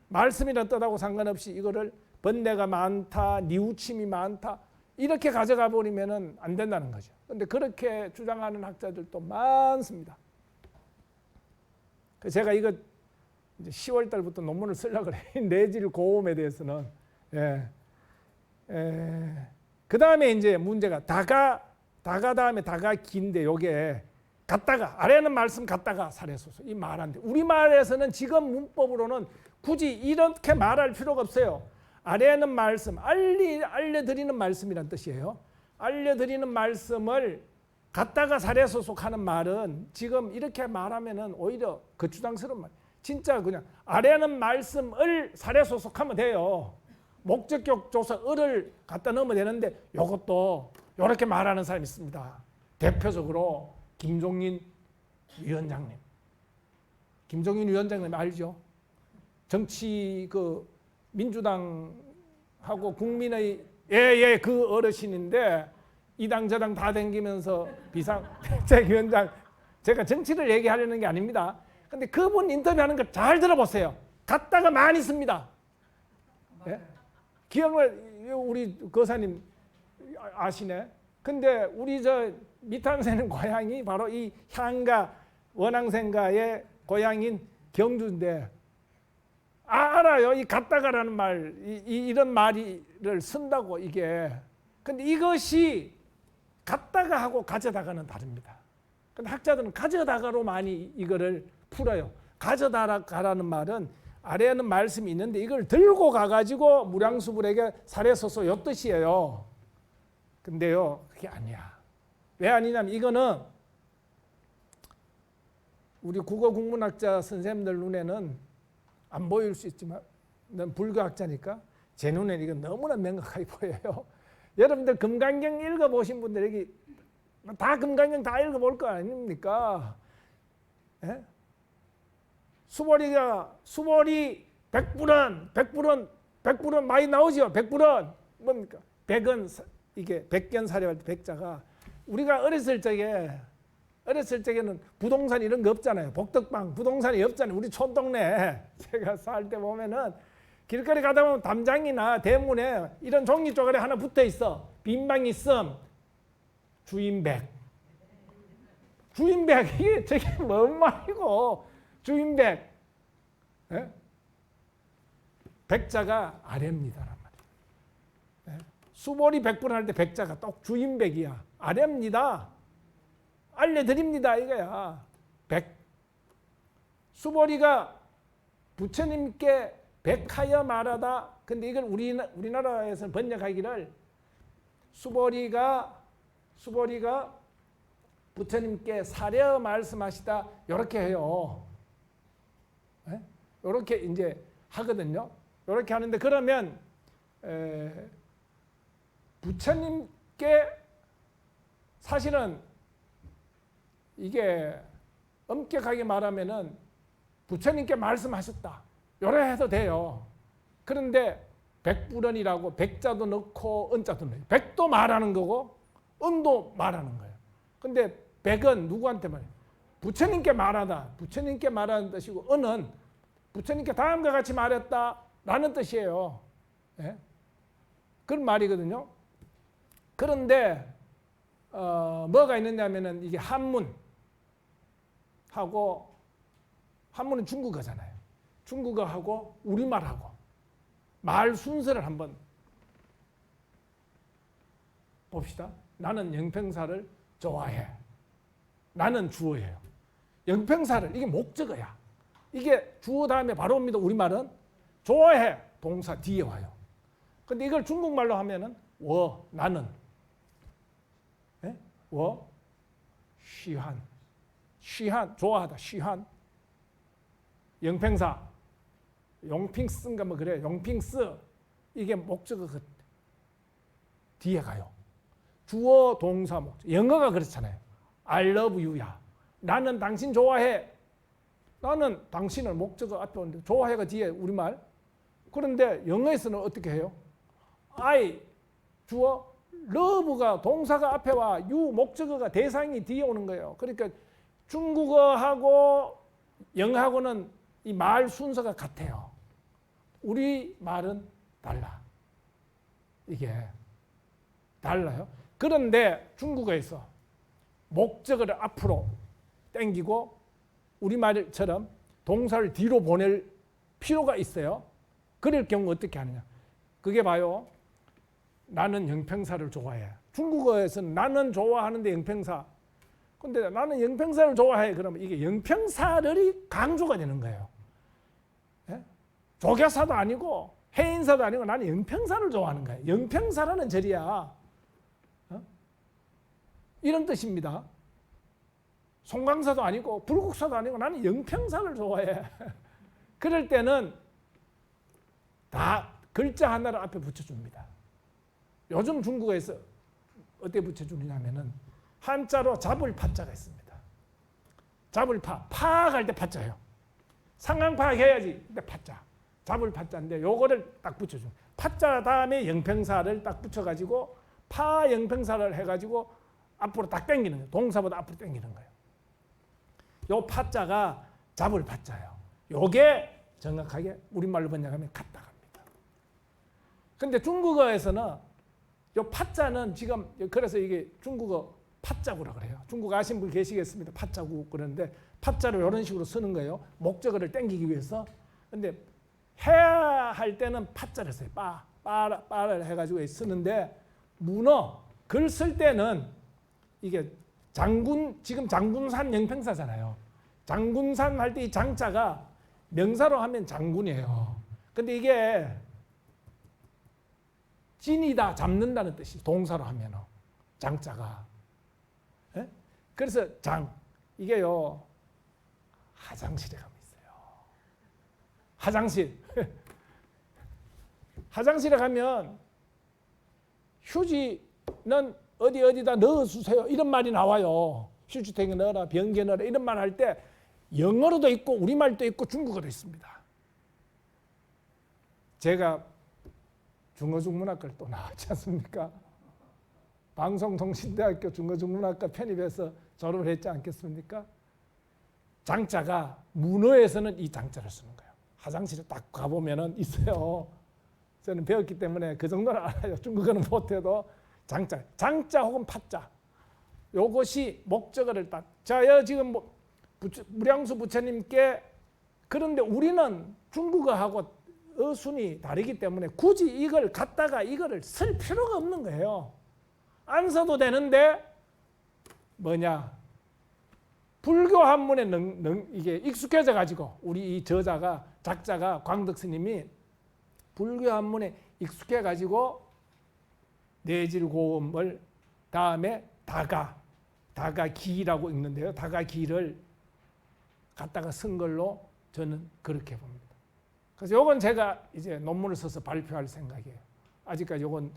말씀이라는 뜻하고 상관없이 이거를 번뇌가 많다, 뉘우침이 많다 이렇게 가져가 버리면은 안 된다는 거죠. 그런데 그렇게 주장하는 학자들도 많습니다. 제가 이거 이제 10월 달부터 논문을 쓰려고 그래요. 내질 고음에 대해서는. 그 다음에 이제 문제가 다가 다음에 다가 긴데 요게 갖다가 아래는 말씀 갖다가 사례소서 이 말한데 우리말에서는 지금 문법으로는 굳이 이렇게 말할 필요가 없어요. 아래는 말씀 알려드리는 말씀이란 뜻이에요. 알려드리는 말씀을 갖다가 사례소서 하는 말은 지금 이렇게 말하면은 오히려 거추장스러운 말. 진짜 그냥 아래는 말씀을 사례 소속하면 돼요. 목적격 조사 을을 갖다 넣으면 되는데 이것도 이렇게 말하는 사람이 있습니다. 대표적으로 김종인 위원장님. 김종인 위원장님 알죠? 정치 그 민주당하고 국민의 그 어르신인데 이 당 저 당 다 댕기면서 비상대책위원장 제가 정치를 얘기하려는 게 아닙니다. 근데 그분 인터뷰하는 거 잘 들어보세요. 갖다가 많이 씁니다. 예? 기억을 우리 거사님 아시네. 근데 우리 저 미탄생님 고향이 바로 이 향가 원앙생가의 고향인 경주인데 알아요. 이 갖다가라는 말, 이런 말을 쓴다고 이게. 근데 이것이 갖다가 하고 가져다가는 다릅니다. 근데 학자들은 가져다가로 많이 이거를 풀어요. 가져다가라는 말은 아래에는 말씀이 있는데 이걸 들고 가가지고 무량수불에게 사례소서 이 뜻이에요. 근데요, 그게 아니야. 왜 아니냐면 이거는 우리 국어국문학자 선생님들 눈에는 안 보일 수 있지만 난 불교학자니까 제 눈에는 이건 너무나 명확하게 보여요. 여러분들 금강경 읽어보신 분들 여기 다 금강경 다 읽어볼 거 아닙니까? 예? 수벌이 100불은 많이 나오죠. 100불은 뭡니까? 100은 이게 백견사료할 때 백자가 우리가 어렸을 적에는 부동산 이런 거 없잖아요. 복덕방 부동산이 없잖아요. 우리 촌동네 제가 살 때 보면은 길거리 가다 보면 담장이나 대문에 이런 종이 쪼가리 하나 붙어 있어. 빈방이 있음. 주인백 이게 저게 뭔 말이고 주인백. 예? 백자가 아래입니다란 말이에요. 예? 수벌이 100분 할 때 백자가 또 주인백이야. 아래입니다. 알려드립니다 이거야. 수벌이가 부처님께 백하여 말하다. 근데 이걸 우리나라에서 번역하기를 수벌이가 부처님께 사려 말씀하시다 이렇게 해요. 이렇게 이제 하거든요. 이렇게 하는데 그러면 부처님께 사실은 이게 엄격하게 말하면은 부처님께 말씀하셨다. 이래 해도 돼요. 그런데 백불언이라고 백자도 넣고 은자도 넣어요. 백도 말하는 거고 은도 말하는 거예요. 근데 백은 누구한테 말해요? 부처님께 말하다. 부처님께 말하는 뜻이고 은은 부처님께 다음과 같이 말했다라는 뜻이에요. 예? 그런 말이거든요. 그런데 뭐가 있느냐면은 이게 한문은 중국어잖아요. 중국어하고 우리말하고 말 순서를 한번 봅시다. 나는 영평사를 좋아해. 나는 주어예요. 영평사를 이게 목적어야. 이게 주어 다음에 바로 옵니다. 우리말은 좋아해 동사 뒤에 와요. 근데 이걸 중국말로 하면은 나는 예? 시한 좋아하다 시한 영평사 용핑스인가 뭐 그래. 용핑스 이게 목적어 그 뒤에 가요. 주어 동사 목적. 영어가 그렇잖아요. I love you야. 나는 당신 좋아해. 나는 당신을 목적어 앞에 오는데 좋아해가 뒤에 우리말. 그런데 영어에서는 어떻게 해요? I 주어 love가 동사가 앞에 와. you 목적어가 대상이 뒤에 오는 거예요. 그러니까 중국어하고 영어하고는 이 말 순서가 같아요. 우리 말은 달라. 이게 달라요. 그런데 중국어에서 목적어를 앞으로 당기고 우리말처럼 동사를 뒤로 보낼 필요가 있어요. 그럴 경우 어떻게 하느냐. 그게 봐요. 나는 영평사를 좋아해. 중국어에서는 나는 좋아하는데 영평사. 근데 나는 영평사를 좋아해. 그러면 이게 영평사를 강조가 되는 거예요. 예? 조교사도 아니고 해인사도 아니고 나는 영평사를 좋아하는 거예요. 영평사라는 절이야. 이런 뜻입니다. 송강사도 아니고 불국사도 아니고 나는 영평사를 좋아해. 그럴 때는 다 글자 하나를 앞에 붙여줍니다. 요즘 중국어에서 어떻게 붙여주느냐면은 한자로 잡을 파자가 있습니다. 잡을 파할 때 파자예요. 상황파악 해야지. 근데 파자. 잡을 파자인데 요거를 딱 붙여줘. 파자 다음에 영평사를 딱 붙여가지고 파 영평사를 해가지고 앞으로 딱 당기는 거예요. 동사보다 앞으로 당기는 거예요. 요 파자가 잡을 파자예요. 요게 정확하게 우리말로 번역하면 같다 갑니다. 근데 중국어에서는 요 파자는 지금 그래서 이게 중국어 파자구라 그래요. 중국 아신 분 계시겠습니다. 파자구 그러는데 파자를 이런 식으로 쓰는 거예요. 목적어를 당기기 위해서. 근데 해야 할 때는 파자를 써요. 빠를 해가지고 쓰는데 문어 글 쓸 때는 이게 지금 장군산 영평사잖아요. 장군산 할 때 이 장자가 명사로 하면 장군이에요. 근데 이게 찐이다, 잡는다는 뜻이 동사로 하면 장자가. 예? 그래서 이게요 화장실에 가면 있어요. 화장실에 가면 휴지는 어디다 넣어주세요. 이런 말이 나와요. 휴지통에 넣어라, 변기에 넣어라 이런 말 할 때 영어로도 있고 우리말도 있고 중국어도 있습니다. 제가 중어중문학과를 또 나왔지 않습니까? 방송통신대학교 중어중문학과 편입해서 졸업을 했지 않겠습니까? 장자가 문어에서는 이 장자를 쓰는 거예요. 화장실에 딱 가보면은 있어요. 저는 배웠기 때문에 그 정도는 알아요. 중국어는 못해도 장자 혹은 파자. 요것이 목적어를 딱. 자, 지금 무량수 부처님께 그런데 우리는 중국어하고 어순이 다르기 때문에 굳이 이걸 갖다가 이거를 쓸 필요가 없는 거예요. 안 써도 되는데 뭐냐? 불교 한문에 이게 익숙해져 가지고 우리 이 저자가 작자가 광덕 스님이 불교 한문에 익숙해 가지고 내질고음을 다음에 다가기라고 읽는데요. 다가기를 갖다가 쓴 걸로 저는 그렇게 봅니다. 그래서 요건 제가 이제 논문을 써서 발표할 생각이에요. 아직까지 요건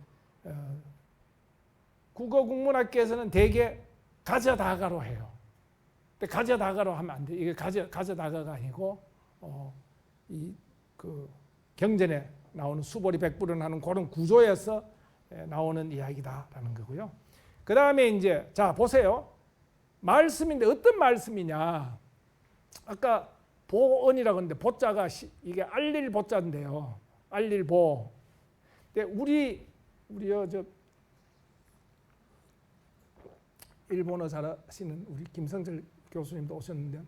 국어국문학계에서는 대개 가져다가로 해요. 근데 가져다가로 하면 안 돼. 이게 가져다가가 아니고 이 그 경전에 나오는 수보리 백불은 그런 구조에서 나오는 이야기다라는 거고요. 그 다음에 이제 자 보세요. 말씀인데 어떤 말씀이냐? 아까 보언이라고 했는데 보자가 이게 알릴 보자인데요. 알릴 보. 근데 우리요 저 일본어 잘하시는 우리 김성철 교수님도 오셨는데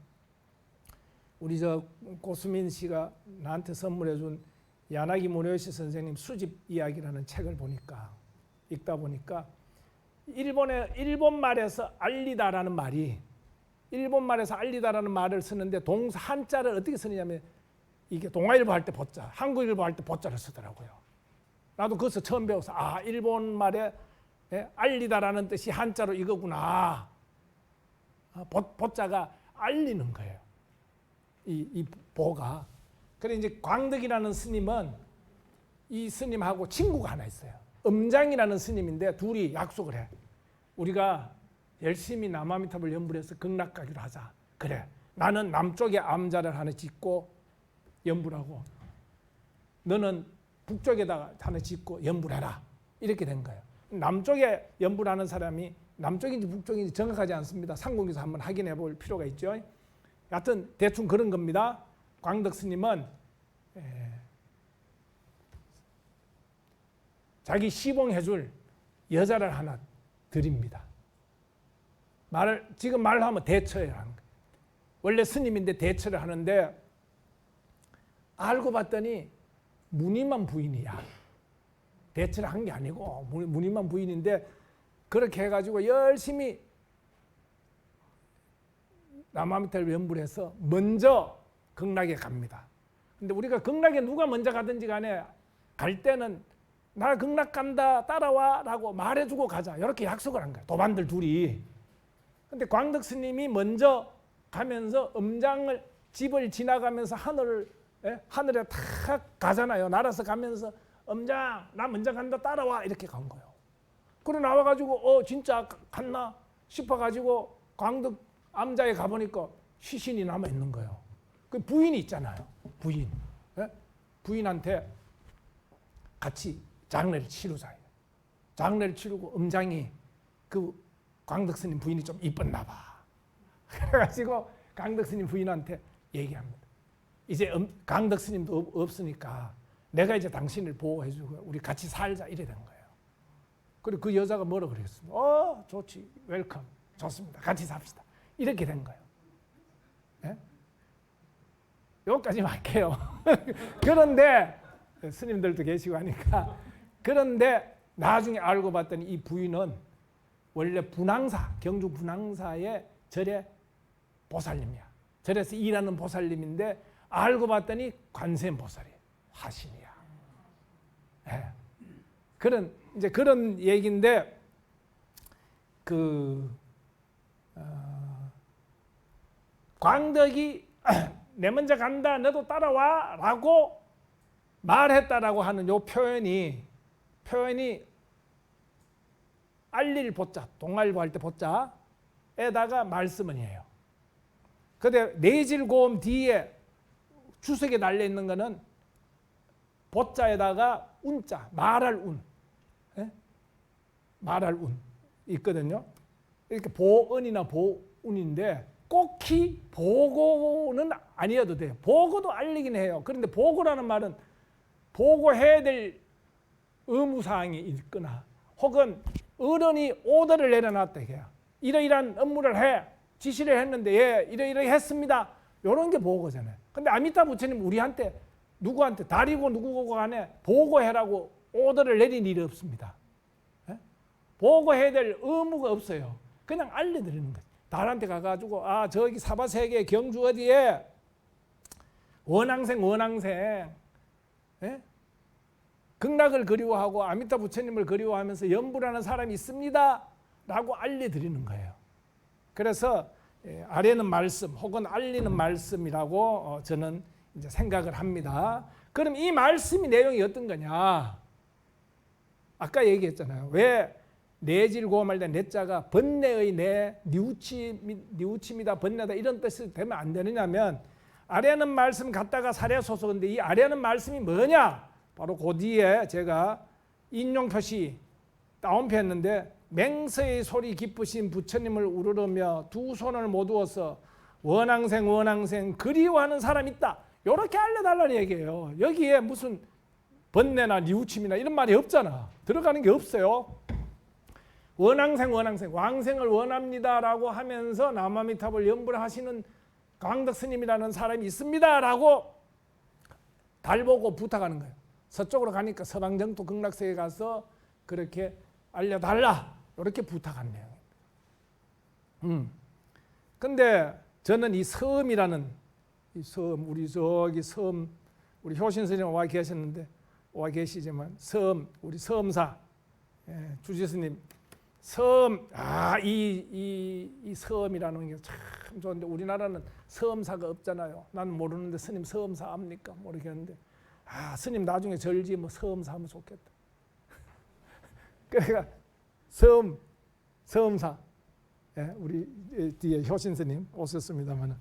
우리 저 고수민 씨가 나한테 선물해준 야나기 무료시 선생님 수집 이야기라는 책을 읽다 보니까 일본 말에서 알리다라는 말이 일본 말에서 알리다라는 말을 쓰는데 동사 한자를 어떻게 쓰느냐면 이게 동아일보 할 때 보자, 한국일보 할 때 보자를 쓰더라고요. 나도 그것서 처음 배워서 일본 말에 알리다라는 뜻이 한자로 이거구나. 보자가 알리는 거예요. 이 보가. 그래 이제 광덕이라는 스님은 이 스님하고 친구가 하나 있어요. 음장이라는 스님인데 둘이 약속을 해. 우리가 열심히 남아미탑을 연불해서 극락가기로 하자. 그래. 나는 남쪽에 암자를 하나 짓고 연불하고 너는 북쪽에다가 하나 짓고 연불해라. 이렇게 된 거예요. 남쪽에 연불하는 사람이 남쪽인지 북쪽인지 정확하지 않습니다. 상공에서 한번 확인해 볼 필요가 있죠. 여하튼 대충 그런 겁니다. 광덕 스님은 자기 시봉해줄 여자를 하나 드립니다. 지금 말을 하면 대처를 하는 거예요. 원래 스님인데 대처를 하는데 알고 봤더니 무늬만 부인이야. 대처를 한 게 아니고 무늬만 부인인데 그렇게 해가지고 열심히 남아미타를 연불해서 먼저 극락에 갑니다. 근데 우리가 극락에 누가 먼저 가든지 간에 갈 때는 나 극락 간다 따라와 라고 말해주고 가자 이렇게 약속을 한 거야. 도반들 둘이. 근데 광덕 스님이 먼저 가면서 음장을 집을 지나가면서 하늘에 탁 가잖아요. 날아서 가면서 음장 나 먼저 간다 따라와 이렇게 간 거예요. 그래 나와가지고 진짜 갔나 싶어가지고 광덕 암자에 가보니까 시신이 남아 있는 거예요. 그 부인이 있잖아요. 부인. 부인한테 같이 장례를 치르자. 장례를 치르고 음장이 그 광덕 스님 부인이 좀 이뻤나 봐. 그래가지고 광덕 스님 부인한테 얘기합니다. 이제 광덕 스님도 없으니까 내가 이제 당신을 보호해주고 우리 같이 살자 이래 된 거예요. 그리고 그 여자가 뭐라 그랬어요? 좋지, 웰컴, 좋습니다. 같이 삽시다. 이렇게 된 거예요. 네? 여기까지 할게요. 그런데 스님들도 계시고 하니까 그런데 나중에 알고 봤더니 이 부인은 원래 분황사, 경주 분황사의 절의 보살님이야. 절에서 일하는 보살님인데 알고 봤더니 관세음 보살이에요. 화신이야. 네. 그런 얘기인데 광덕이 내 먼저 간다 너도 따라와 라고 말했다라고 하는 요 표현이 알릴 보자, 동아일보 할 때 보자에다가 말씀은이에요. 근데 내질고음 뒤에 주석에 달려 있는 거는 보자에다가 운자, 말할 운, 말할 운 있거든요. 이렇게 보은이나 보운인데 꼭히 보고는 아니어도 돼요. 보고도 알리긴 해요. 그런데 보고라는 말은 보고해야 될 의무사항이 있거나 혹은 어른이 오더를 내려놨다 이게요. 이러이러한 업무를 해 지시를 했는데 예 이러이러 했습니다. 이런 게 보고잖아요. 근데 아미타 부처님 우리한테 누구한테 다리고 누구고 간에 보고해라고 오더를 내린 일이 없습니다. 보고해야 될 의무가 없어요. 그냥 알려드리는 거죠. 달한테 가가지고 아 저기 사바세계 경주 어디에 원앙생 극락을 그리워하고 아미타 부처님을 그리워하면서 연불하는 사람이 있습니다 라고 알려드리는 거예요. 그래서 아래는 말씀 혹은 알리는 말씀이라고 저는 이제 생각을 합니다. 그럼 이 말씀이 내용이 어떤 거냐? 아까 얘기했잖아요. 왜 내질고음할 때 내자가 번뇌의 내, 니우침이다, 번뇌다 이런 뜻이 되면 안 되느냐면 아래는 말씀 갖다가 사례소속인데 이 아래는 말씀이 뭐냐? 바로 그 뒤에 제가 인용 표시 다운표했는데 맹서의 소리 기쁘신 부처님을 우르르며 두 손을 모두어서 원앙생 그리워하는 사람이 있다. 이렇게 알려달라는 얘기예요. 여기에 무슨 번뇌나 니우침이나 이런 말이 없잖아. 들어가는 게 없어요. 원앙생 왕생을 원합니다라고 하면서 남아미탑을 연불하시는 광덕 스님이라는 사람이 있습니다라고 달보고 부탁하는 거예요. 서쪽으로 가니까 서방정토 극락세에 가서 그렇게 알려달라 이렇게 부탁한 내용입니다. 근데 저는 이 섬이라는 이 섬, 우리 저기 섬, 우리 효신 스님 와 계셨는데 와 계시지만 섬, 우리 섬사 주지 스님 섬, 이 섬이라는 게 참 좋은데 우리나라는 섬사가 없잖아요. 나는 모르는데 스님 섬사 압니까? 모르겠는데 스님 나중에 절지 뭐 섬사 하면 좋겠다. 그러니까 섬사 우리 뒤에 효신 스님 오셨습니다만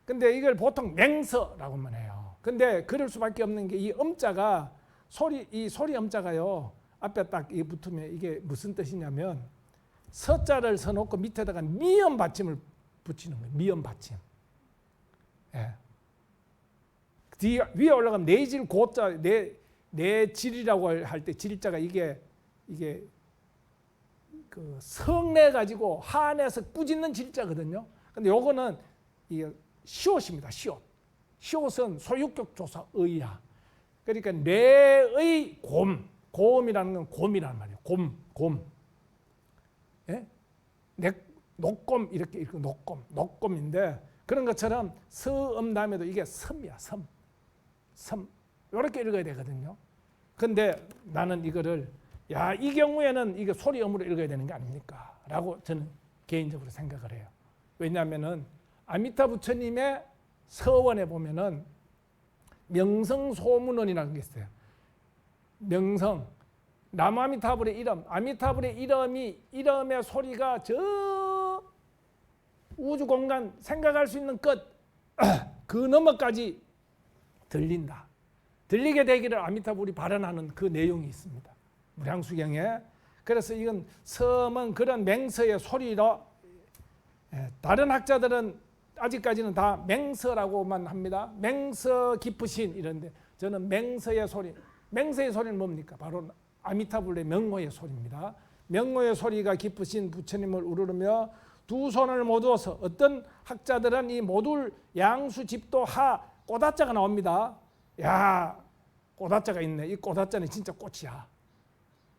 근데 이걸 보통 맹서라고만 해요. 근데 그럴 수밖에 없는 게 이 음자가 이 소리 음자가요. 앞에 딱 이 붙으면 이게 무슨 뜻이냐면 서자를 써놓고 밑에다가 미음 받침을 붙이는 거예요. 미음 받침. 뒤 위에 올라가면 내질 고자 내질이라고 할 때 질자가 이게 그 성내 가지고 한에서 꾸짖는 질자거든요. 근데 요거는 이게 시옷입니다. 시옷은 소유격 조사 의야. 그러니까 뇌의 곰이라는 건 곰이란 말이에요. 곰. 녹곰 이렇게 녹곰인데 그런 것처럼 서음 다음에도 이게 섬이야. 섬 이렇게 읽어야 되거든요. 근데 나는 이거를 이 경우에는 이게 소리음으로 읽어야 되는 게 아닙니까? 라고 저는 개인적으로 생각을 해요. 왜냐하면은 아미타 부처님의 서원에 보면은 명성소문원이라는 게 있어요. 명성, 남아미타불의 이름, 아미타불의 이름의 소리가 저 우주 공간 생각할 수 있는 끝, 그 너머까지 들린다. 들리게 되기를 아미타불이 발언하는 그 내용이 있습니다. 무량수경에. 그래서 이건 섬은 그런 맹서의 소리로 다른 학자들은 아직까지는 다 맹서라고만 합니다. 맹서 깊으신 이런데 저는 맹서의 소리는 뭡니까? 바로 아미타불의 명호의 소리입니다. 명호의 소리가 깊으신 부처님을 우르르며 두 손을 모두어서 어떤 학자들은 이 모둘 양수 집도 하 꼬다자가 나옵니다. 꼬다자가 있네. 이 꼬다자는 진짜 꽃이야.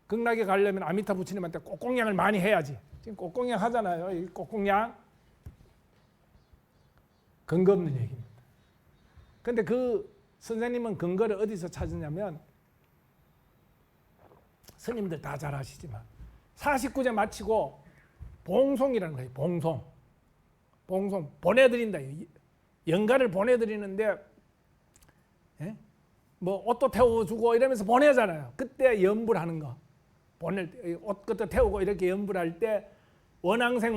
극락에 가려면 아미타 부처님한테 꽃공양을 많이 해야지. 지금 꽃공양 하잖아요. 이 꽃공양 근거 없는 얘기입니다. 근데 그 선생님은 근거를 어디서 찾으냐면 스님들 다 잘 아시지만 49제 마치고 봉송이라는 거예요. 봉송 보내드린다. 연가를 보내드리는데 뭐 옷도 태워주고 이러면서 보내잖아요. 그때 연불하는 거. 옷 걷어 태우고 이렇게 연불 할 때 원앙생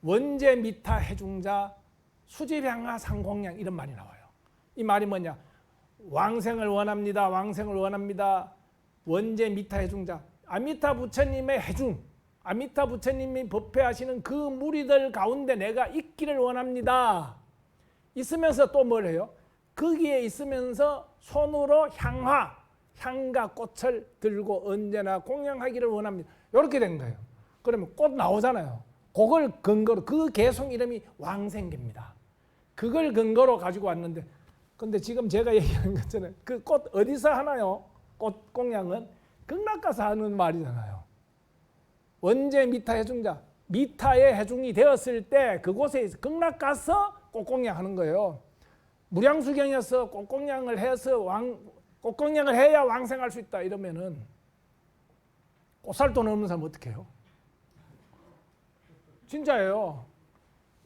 원제 미타 해중자 수지량하 상공량 이런 말이 나와요. 이 말이 뭐냐? 왕생을 원합니다. 왕생을 원합니다. 원제 미타 해중자 아미타 부처님의 해중, 아미타 부처님이 법회하시는 그 무리들 가운데 내가 있기를 원합니다. 있으면서 또 뭘 해요? 거기에 있으면서 손으로 향과 꽃을 들고 언제나 공양하기를 원합니다. 이렇게 된 거예요. 그러면 꽃 나오잖아요. 그걸 근거로, 그 개송 이름이 왕생계입니다. 그걸 근거로 가지고 왔는데, 근데 지금 제가 얘기하는 것처럼 그 꽃 어디서 하나요? 꽃 공양은 극락가서 하는 말이잖아요. 원제 미타 해중자, 미타의 해중이 되었을 때 그곳에 극락가서 꽃 공양하는 거예요. 무량수경에서 꽃 공양을 해서 꽃 공양을 해야 왕생할 수 있다 이러면은 꽃살 돈 없는 사람 어떻게 해요? 진짜예요.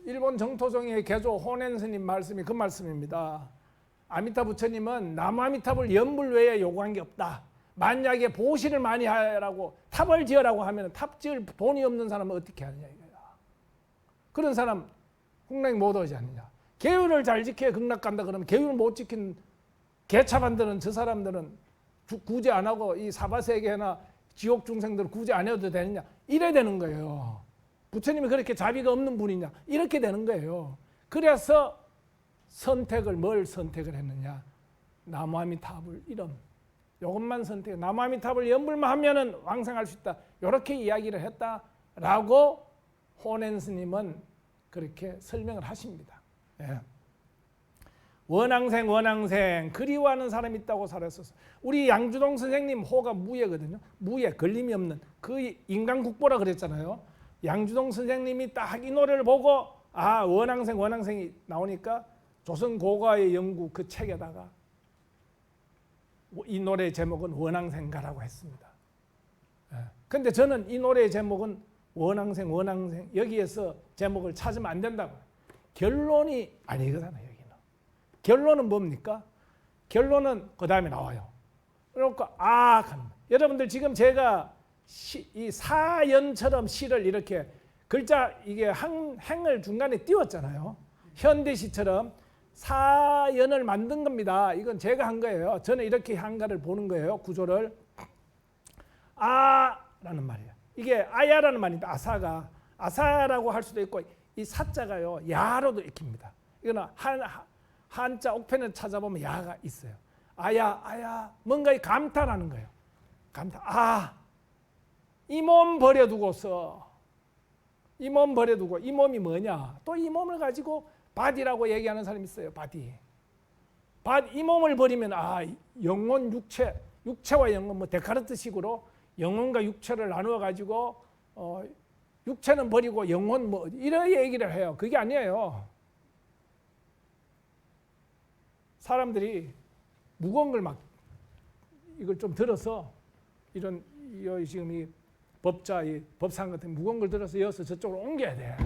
일본 정토종의 개조 호넨 스님 말씀이 그 말씀입니다. 아미타 부처님은 남아미탑을 연불 외에 요구한 게 없다. 만약에 보시를 많이 하라고 탑을 지으라고 하면 탑 지을 돈이 없는 사람은 어떻게 하느냐 이거야. 그런 사람 흥락이 못 오지 않느냐. 계율을 잘 지켜야 극락 간다 그러면 계율 못 지킨 개차반들은 저 사람들은 구제 안 하고 이 사바세계나 지옥 중생들 구제 안 해도 되느냐 이래 되는 거예요. 부처님이 그렇게 자비가 없는 분이냐 이렇게 되는 거예요. 그래서 뭘 선택을 했느냐. 나무아미타불 이름 이것만 선택. 나무아미타불 연불만 하면은 왕생할 수 있다. 이렇게 이야기를 했다라고 호넨 스님은 그렇게 설명을 하십니다. 예. 원앙생 그리워하는 사람이 있다고 살았었어. 우리 양주동 선생님 호가 무예거든요. 무예 걸림이 없는 그 인간국보라 그랬잖아요. 양주동 선생님이 딱 이 노래를 보고 원앙생이 나오니까 조선 고가의 연구 그 책에다가 이 노래 제목은 원앙생가라고 했습니다. 근데 저는 이 노래의 제목은 원앙생 여기에서 제목을 찾으면 안 된다고. 결론이 아니거든요. 여기는 결론은 뭡니까? 결론은 그 다음에 나와요. 그러니까 여러분들 지금 제가 이 사연처럼 시를 이렇게 글자 이게 행을 중간에 띄웠잖아요. 현대시처럼 사연을 만든 겁니다. 이건 제가 한 거예요. 저는 이렇게 한가를 보는 거예요. 구조를 라는 말이에요. 이게 아야라는 말인데 아사라고 할 수도 있고 이 사자가요 야로도 읽힙니다. 이거는 한자 옥편을 찾아보면 야가 있어요. 아야 뭔가 감탄하는 거예요. 감탄. 이 몸 버려두고서 이 몸이 뭐냐? 또 이 몸을 가지고 바디라고 얘기하는 사람이 있어요. 바디. 이 몸을 버리면 영혼 육체와 영혼 데카르트식으로 영혼과 육체를 나누어 가지고 육체는 버리고 영혼 이런 얘기를 해요. 그게 아니에요. 사람들이 무거운 걸 막 이걸 좀 들어서 지금 이 법상 같은 무거운 걸 들어서 이어서 저쪽으로 옮겨야 돼.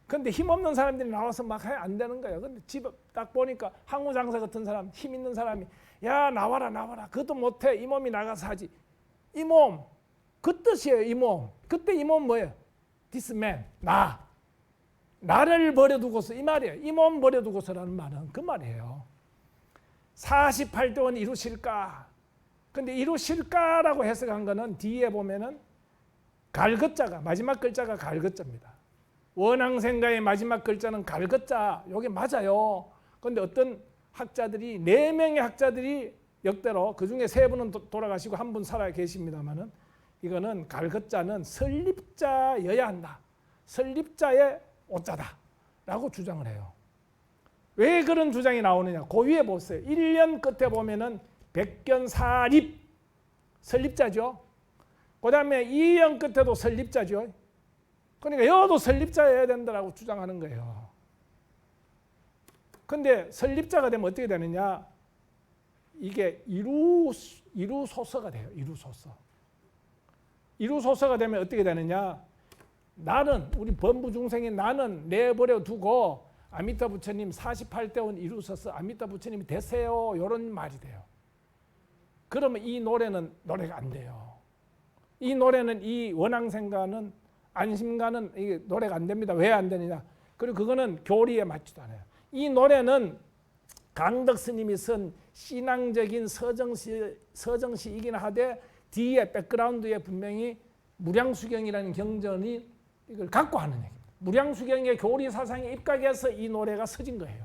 근데 힘없는 사람들이 나와서 막 안 되는 거예요. 근데 집 딱 보니까 항우장사 같은 사람, 힘 있는 사람이 야 나와라. 그것도 못해. 이 몸이 나가서 하지. 이 몸, 그 뜻이에요. 이 몸. 그때 이 몸 뭐예요? This man, 나를 버려두고서 이 말이에요. 이 몸 버려두고서라는 말은 그 말이에요. 48도는 이루실까? 근데 이루실까라고 해석한 거는 뒤에 보면은 갈것자가 마지막 글자가 갈것자입니다. 원앙생가의 마지막 글자는 갈것자. 이게 맞아요. 그런데 어떤 학자들이 4명의 학자들이 역대로 그중에 3분은 돌아가시고 1분 살아 계십니다만은 이거는 갈것자는 설립자여야 한다. 설립자의 오자다라고 주장을 해요. 왜 그런 주장이 나오느냐? 그 위에 보세요. 1년 끝에 보면은 백견사립 설립자죠. 그 다음에 2년 끝에도 설립자죠. 그러니까 여도 설립자여야 된다라고 주장하는 거예요. 근데 설립자가 되면 어떻게 되느냐? 이게 이루소서가 돼요. 이루소서가 되면 어떻게 되느냐? 우리 범부중생인 나는 내버려 두고 아미타 부처님 48대원 이루소서 아미타 부처님이 되세요. 이런 말이 돼요. 그러면 이 노래가 안 돼요. 이 노래는 이 원앙생가는 안심가는 이게 노래가 안 됩니다. 왜 안 되느냐? 그리고 그거는 교리에 맞지도 않아요. 이 노래는 강덕 스님이 쓴 신앙적인 서정시이긴 하되 뒤에 백그라운드에 분명히 무량수경이라는 경전이 이걸 갖고 하는 얘기입니다. 무량수경의 교리 사상에 입각해서 이 노래가 서진 거예요.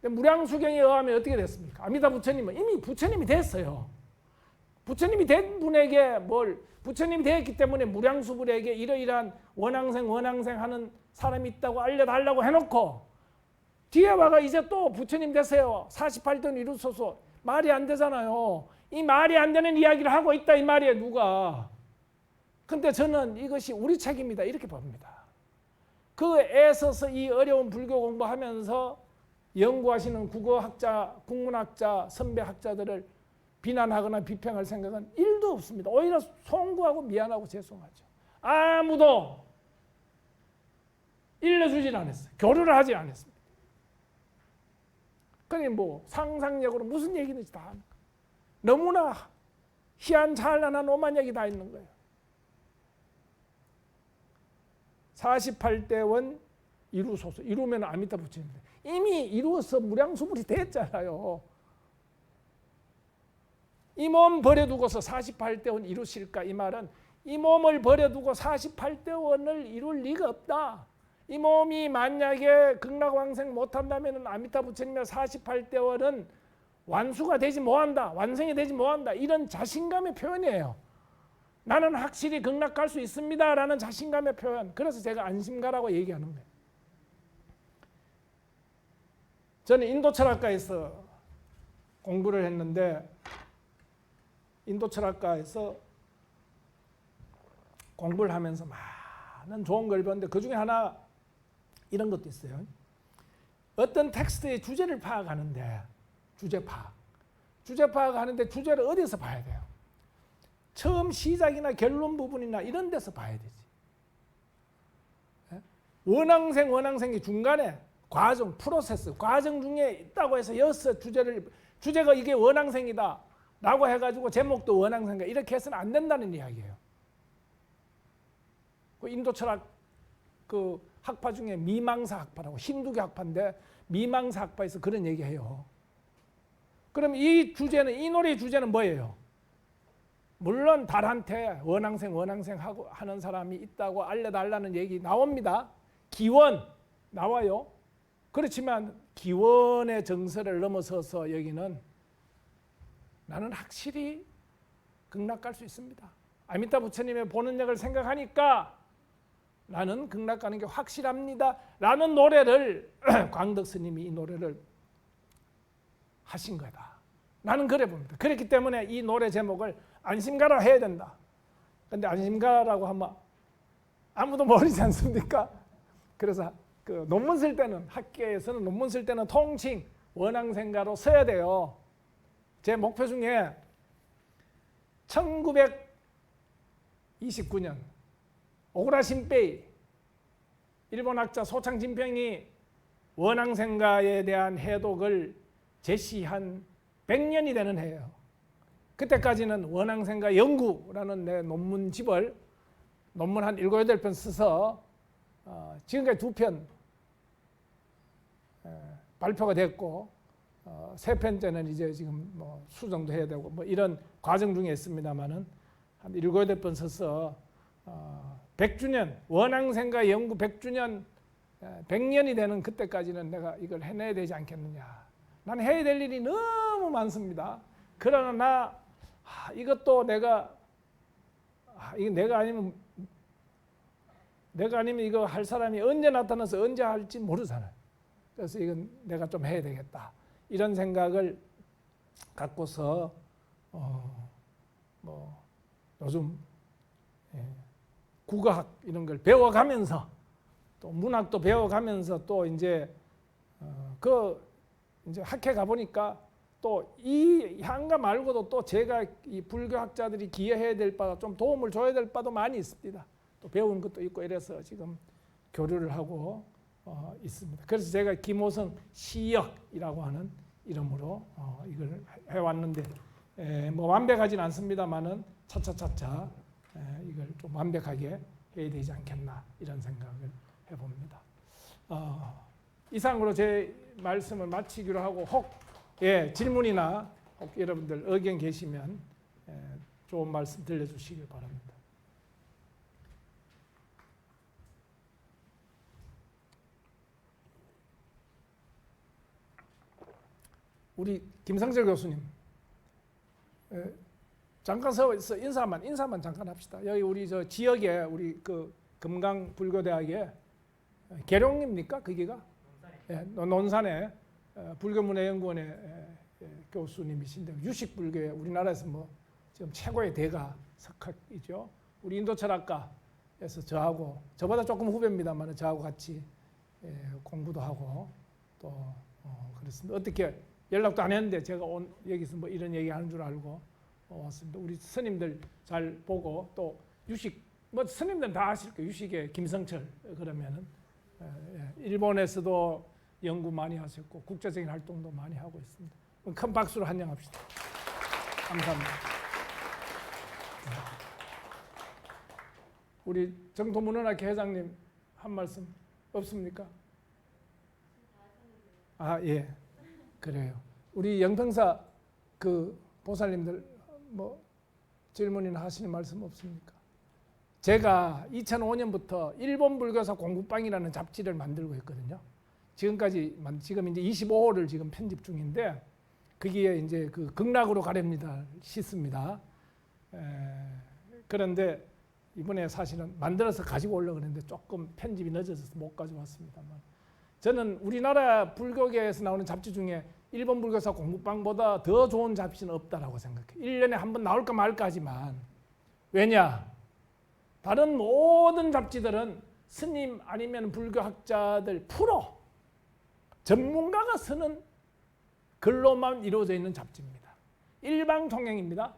근데 무량수경에 의하면 어떻게 됐습니까? 아미타 부처님은 이미 부처님이 됐어요. 부처님이 된 분에게 부처님이 되었기 때문에 무량수불에게 이러이러한 원앙생 하는 사람이 있다고 알려달라고 해놓고 뒤에 와가 이제 또 부처님 되세요. 48돈 이루소서. 말이 안 되잖아요. 이 말이 안 되는 이야기를 하고 있다 이 말이에요. 누가. 근데 저는 이것이 우리 책임이다 이렇게 봅니다. 그 애써서 이 어려운 불교 공부하면서 연구하시는 국어학자, 국문학자, 선배학자들을 비난하거나 비평할 생각은 1도 없습니다. 오히려 송구하고 미안하고 죄송하죠. 아무도 일러주질 않았어요. 교류를 하지 않았습니다. 그러니 뭐 상상력으로 무슨 얘기든지 다 하는 거예요. 너무나 희한찬란한 오만 얘기 다 있는 거예요. 48대 원 이루소서. 이루면 아미타 부처님인데 이미 이루어서 무량수불이 됐잖아요. 이 몸 버려두고서 48대 원 이루실까? 이 말은 이 몸을 버려두고 48대 원을 이룰 리가 없다. 이 몸이 만약에 극락왕생 못한다면 아미타 부처님의 48대 원은 완수가 되지 못한다. 완성이 되지 못한다. 이런 자신감의 표현이에요. 나는 확실히 극락 갈 수 있습니다. 라는 자신감의 표현. 그래서 제가 안심가라고 얘기하는 거예요. 저는 인도 철학가에서 공부를 했는데 인도 철학가에서 공부를 하면서 많은 좋은 걸 배웠는데 그 중에 하나 이런 것도 있어요. 어떤 텍스트의 주제를 파악하는데 주제 파악하는데 주제를 어디서 봐야 돼요? 처음 시작이나 결론 부분이나 이런 데서 봐야 되지. 원앙생이 중간에 과정, 프로세스, 과정 중에 있다고 해서 주제가 이게 원앙생이다 라고 해가지고 제목도 원앙생가 이렇게 해서는 안 된다는 이야기예요. 그 인도 철학 그 학파 중에 미망사 학파라고 힌두교 학파인데 미망사 학파에서 그런 얘기해요. 그럼 이 노래의 주제는 뭐예요? 물론 달한테 원앙생 하고 하는 사람이 있다고 알려달라는 얘기 나옵니다. 기원 나와요. 그렇지만 기원의 정서를 넘어서서 여기는 나는 확실히 극락 갈 수 있습니다. 아미타 부처님의 보는 역을 생각하니까 나는 극락 가는 게 확실합니다. 라는 노래를 광덕 스님이 이 노래를 하신 거다. 나는 그래 봅니다. 그렇기 때문에 이 노래 제목을 안심가라 해야 된다. 근데 안심가라고 하면 아무도 모르지 않습니까? 그래서 그 논문 쓸 때는 학계에서는 논문 쓸 때는 통칭 원앙생가로 써야 돼요. 제 목표 중에 1929년 오구라 신베이 일본 학자 소창 진평이 원앙생가에 대한 해독을 제시한 100년이 되는 해예요. 그때까지는 원앙생가 연구라는 내 논문집을 논문 한 7, 8편 써서 지금까지 2편 발표가 됐고 3편째는 이제 지금 뭐 수정도 해야 되고 뭐 이런 과정 중에 있습니다만은 한 7, 8편 써서 100주년 원앙생가 연구 100주년 100년이 되는 그때까지는 내가 이걸 해내야 되지 않겠느냐. 나는 해야 될 일이 너무 많습니다. 그러나 이것도 이거 내가 아니면 이거 할 사람이 언제 나타나서 언제 할지 모르잖아요. 그래서 이건 내가 좀 해야 되겠다. 이런 생각을 갖고서 뭐 요즘 국어학 이런 걸 배워가면서 또 문학도 배워가면서 또 이제 이제 학회 가 보니까 또 이 향가 말고도 또 제가 이 불교학자들이 기여해야 될 바가 좀 도움을 줘야 될 바도 많이 있습니다. 또 배운 것도 있고 이래서 지금 교류를 하고 있습니다. 그래서 제가 김호성 시역이라고 하는 이름으로 이걸 해왔는데 뭐 완벽하진 않습니다만은 차차차차 이걸 좀 완벽하게 해야 되지 않겠나 이런 생각을 해봅니다. 이상으로 제 말씀을 마치기로 하고 혹 질문이나 혹 여러분들 의견 계시면 좋은 말씀 들려주시길 바랍니다. 우리 김성철 교수님, 잠깐 서서 인사만 잠깐 합시다. 여기 우리 저 지역에 우리 그 금강 불교대학에 계룡입니까? 거기가 논산에 불교문화연구원의 교수님이신데 유식 불교의 우리나라에서 뭐 지금 최고의 대가 석학이죠. 우리 인도철학과에서 저하고 저보다 조금 후배입니다만 저하고 같이 공부도 하고 또 그렇습니다. 어떻게 연락도 안 했는데 제가 여기서 뭐 이런 얘기 하는 줄 알고 왔습니다. 우리 스님들 잘 보고 또 유식 뭐 스님들은 다 아실 거예요. 유식의 김성철 그러면은 일본에서도 연구 많이 하셨고 국제적인 활동도 많이 하고 있습니다. 큰 박수로 환영합시다. 감사합니다. 우리 정토문헌학회 회장님 한 말씀 없습니까? 예. 그래요. 우리 영평사 그 보살님들 뭐 질문이나 하시는 말씀 없습니까? 제가 2005년부터 일본 불교사 공부방이라는 잡지를 만들고 있거든요. 지금 이제 25호를 지금 편집 중인데 거기에 이제 그 극락으로 가렵니다. 씻습니다. 그런데 이번에 사실은 만들어서 가지고 오려고 했는데 조금 편집이 늦어져서 못 가져왔습니다만 저는 우리나라 불교계에서 나오는 잡지 중에 일본 불교사 공부방보다 더 좋은 잡지는 없다라고 생각해요. 1년에 한 번 나올까 말까 하지만 왜냐? 다른 모든 잡지들은 스님 아니면 불교학자들 프로 전문가가 쓰는 글로만 이루어져 있는 잡지입니다. 일방통행입니다.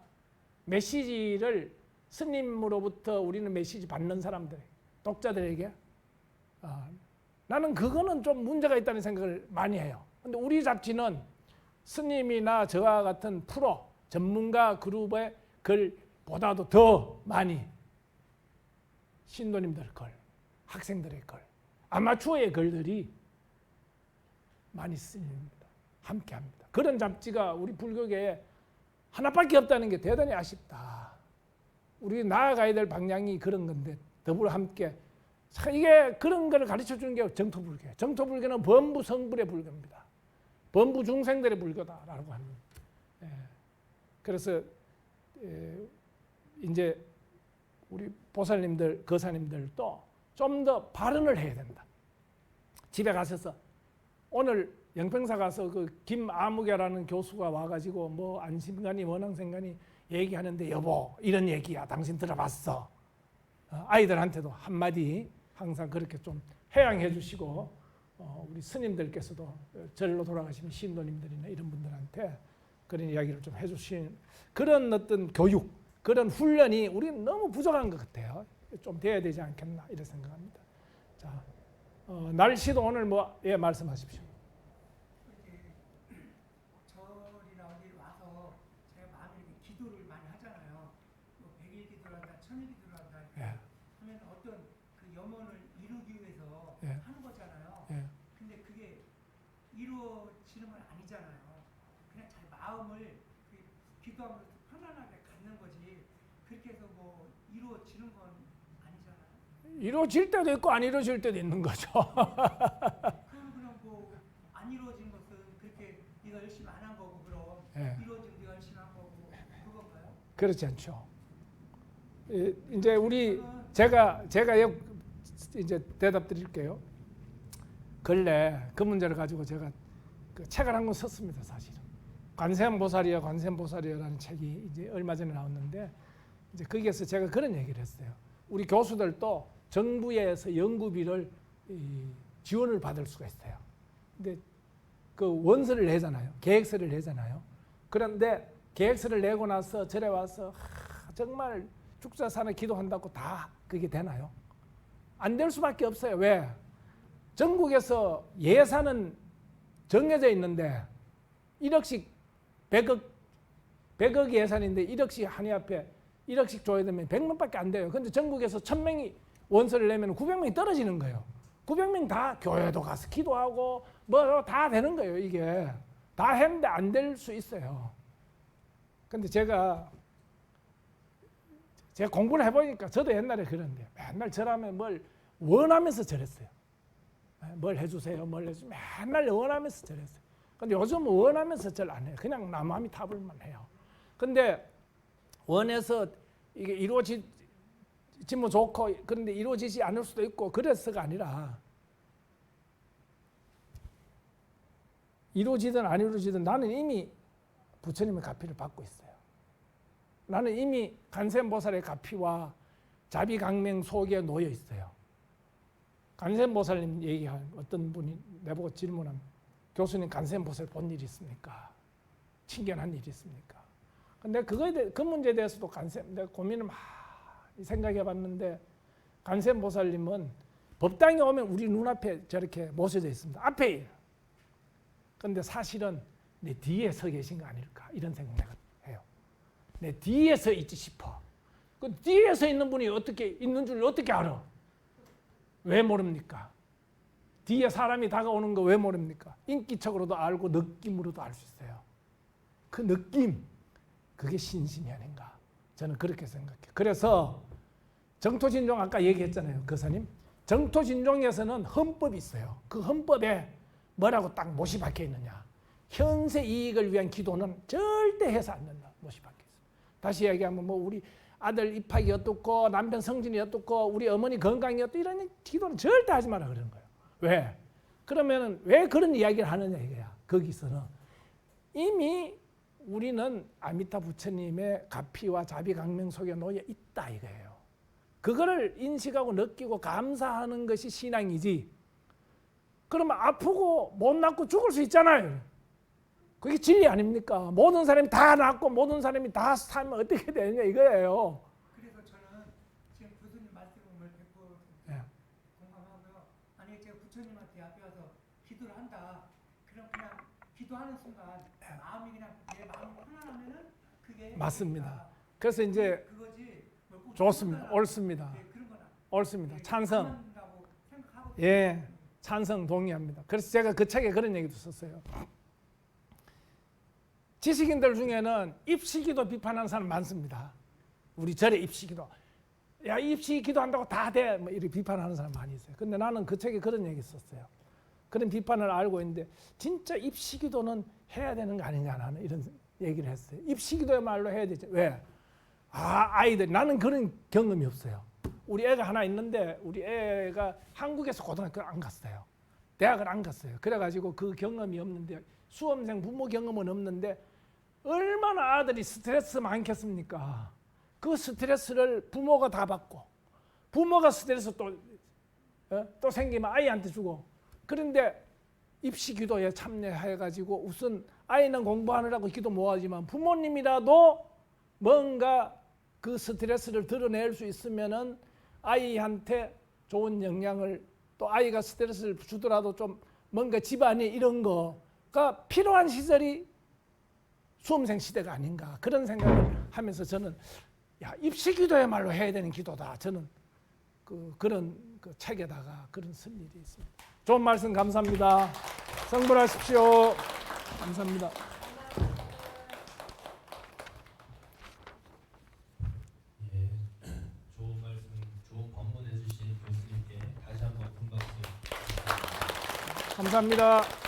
메시지를 스님으로부터 우리는 메시지 받는 사람들, 독자들에게 나는 그거는 좀 문제가 있다는 생각을 많이 해요. 근데 우리 잡지는 스님이나 저와 같은 프로 전문가 그룹의 글보다도 더 많이 신도님들 글, 학생들의 글, 아마추어의 글들이 많이 쓰입니다. 함께합니다. 그런 잡지가 우리 불교계에 하나밖에 없다는 게 대단히 아쉽다. 우리 나아가야 될 방향이 그런 건데 더불어 함께 이게 그런 걸 가르쳐 주는 게 정토불교예요. 정토불교는 범부 성불의 불교입니다. 범부 중생들의 불교다라고 하는. 그래서 이제 우리 보살님들, 거사님들도 좀 더 발언을 해야 된다. 집에 가셔서 오늘 영평사 가서 그 김아무개라는 교수가 와가지고 뭐 안심간이 원앙생간이 얘기하는데 여보 이런 얘기야 당신 들어봤어. 아이들한테도 한마디 항상 그렇게 좀 해양해 주시고 우리 스님들께서도 절로 돌아가시는 신도님들이나 이런 분들한테 그런 이야기를 좀 해주신 그런 어떤 교육, 그런 훈련이 우리는 너무 부족한 것 같아요. 좀 돼야 되지 않겠나 이런 생각합니다. 자, 날씨도 오늘 뭐 말씀하십시오. 절이나 어디 와서 제가 마음에 기도를 많이 하잖아요. 뭐 100일 기도를 한다, 1000일 기도를 한다. 하면 어떤 그 염원을 이루기 위해서 하는 거잖아요. 근데 그게 이루어지는 건 아니잖아요. 그냥 잘 마음을 기도하면서 편안하게 갖는 거지. 그렇게 해서 뭐 이루어지는 건 아니잖아요. 이루어질 때도 있고 안 이루어질 때도 있는 거죠. 그럼 뭐 안 이루어진 것은 그렇게 네가 열심히 안 한 거고 그럼 이루어진 네가 열심히 한 거고 그건가요? 그렇지 않죠. 이제 우리 제가 이제 대답 드릴게요. 근래 그 문제를 가지고 제가 그 책을 한 권 썼습니다. 사실은 관세음보살이여라는 책이 이제 얼마 전에 나왔는데 이제 거기에서 제가 그런 얘기를 했어요. 우리 교수들도 정부에서 연구비를 지원을 받을 수가 있어요. 근데 그 원서를 내잖아요. 계획서를 내잖아요. 그런데 계획서를 내고 나서 절에 와서 정말 죽자산에 기도한다고 다 그게 되나요? 안 될 수밖에 없어요. 왜? 전국에서 예산은 정해져 있는데 1억씩 100억 예산인데 1억씩 한의 앞에 1억씩 줘야 되면 100명밖에 안 돼요. 근데 전국에서 1000명이 원서를 내면 900명이 떨어지는 거예요. 900명 다 교회도 가서 기도하고 뭐 다 되는 거예요. 이게 다 했는데 안 될 수 있어요. 근데 제가 공부를 해보니까 저도 옛날에 그런데 맨날 절하면 뭘 원하면서 절했어요. 뭘 해주세요, 뭘 해주세요. 맨날 원하면서 절했어요. 근데 요즘은 원하면서 절 안 해요. 그냥 나 마음이 타불만 해요. 근데 원해서 이게 이루어지면 좋고 그런데 이루어지지 않을 수도 있고 그래서가 아니라 이루어지든 안 이루어지든 나는 이미 부처님의 가피를 받고 있어요. 나는 이미 관세음보살의 가피와 자비강명 속에 놓여 있어요. 관세음보살님 얘기한 어떤 분이 내보고 질문하면 교수님 관세음보살 본 일 있습니까? 친견한 일 있습니까? 근데 그 문제에 대해서도 내가 고민을 많이 생각해봤는데 관세음보살님은 법당에 오면 우리 눈앞에 저렇게 모셔져 있습니다. 앞에. 근데 사실은 내 뒤에 서 계신 거 아닐까 이런 생각을 해요. 내 뒤에 서 있지 싶어. 그 뒤에 서 있는 분이 어떻게 있는 줄 어떻게 알아? 왜 모릅니까? 뒤에 사람이 다가오는 거 왜 모릅니까? 인기척으로도 알고 느낌으로도 알 수 있어요. 그 느낌, 그게 신심이 아닌가. 저는 그렇게 생각해요. 그래서 정토진종 아까 얘기했잖아요. 거사님. 정토진종에서는 헌법이 있어요. 그 헌법에 뭐라고 딱 못이 박혀 있느냐. 현세 이익을 위한 기도는 절대 해서 안 된다. 못이 박혀 있어요. 다시 얘기하면 뭐 우리 아들 입학이 어떻고 남편 성진이 어떻고 우리 어머니 건강이 어떻고 이런 기도는 절대 하지 마라 그러는 거예요. 왜? 그러면은 왜 그런 이야기를 하느냐 이거야. 거기서는 이미 우리는 아미타 부처님의 가피와 자비강명 속에 놓여 있다 이거예요. 그거를 인식하고 느끼고 감사하는 것이 신앙이지. 그러면 아프고 못 낫고 죽을 수 있잖아요. 그게 진리 아닙니까? 모든 사람이 다 낫고 모든 사람이 다 살면 어떻게 되느냐 이거예요. 그래서 저는 지금 교수님 말씀을 100% 예. 공감하고요. 만약에 제가 부처님한테 앞에 와서 기도를 한다. 그럼 그냥 기도하는 순간 마음이 그냥 내 마음이 편안하면은 그게 맞습니다. 되니까. 그래서 이제 그거지. 뭐 좋습니다. 옳습니다. 네, 그런 건 옳습니다. 찬성. 한다고 생각하고 예, 찬성 동의합니다. 그래서 제가 그 책에 그런 얘기도 썼어요. 지식인들 중에는 입시기도 비판하는 사람 많습니다. 우리 절에 입시기도. 야, 입시기도 한다고 다 돼. 뭐 이렇게 비판하는 사람 많이 있어요. 근데 나는 그 책에 그런 얘기 썼어요. 그런 비판을 알고 있는데 진짜 입시기도는 해야 되는 거 아니냐 나는 이런 얘기를 했어요. 입시기도야말로 해야 되죠. 왜? 아이들 나는 그런 경험이 없어요. 우리 애가 하나 있는데 우리 애가 한국에서 고등학교를 안 갔어요. 대학을 안 갔어요. 그래가지고 그 경험이 없는데 수험생 부모 경험은 없는데 얼마나 아들이 스트레스 많겠습니까? 그 스트레스를 부모가 다 받고 부모가 스트레스 또 생기면 아이한테 주고 그런데 입시기도에 참여해가지고 우선 아이는 공부하느라고 기도 못하지만 부모님이라도 뭔가 그 스트레스를 드러낼 수 있으면은 아이한테 좋은 영향을 또 아이가 스트레스를 주더라도 좀 뭔가 집안이 이런 거가 필요한 시절이 수험생 시대가 아닌가 그런 생각을 하면서 저는 야 입시기도야말로 해야 되는 기도다. 저는 그런 책에다가 그런 쓴 일이 있습니다. 좋은 말씀 감사합니다. 성불하십시오. 감사합니다. 예, 좋은 말씀, 좋은 법문해 주신 교수님께 다시 한번 큰 박수. 감사합니다.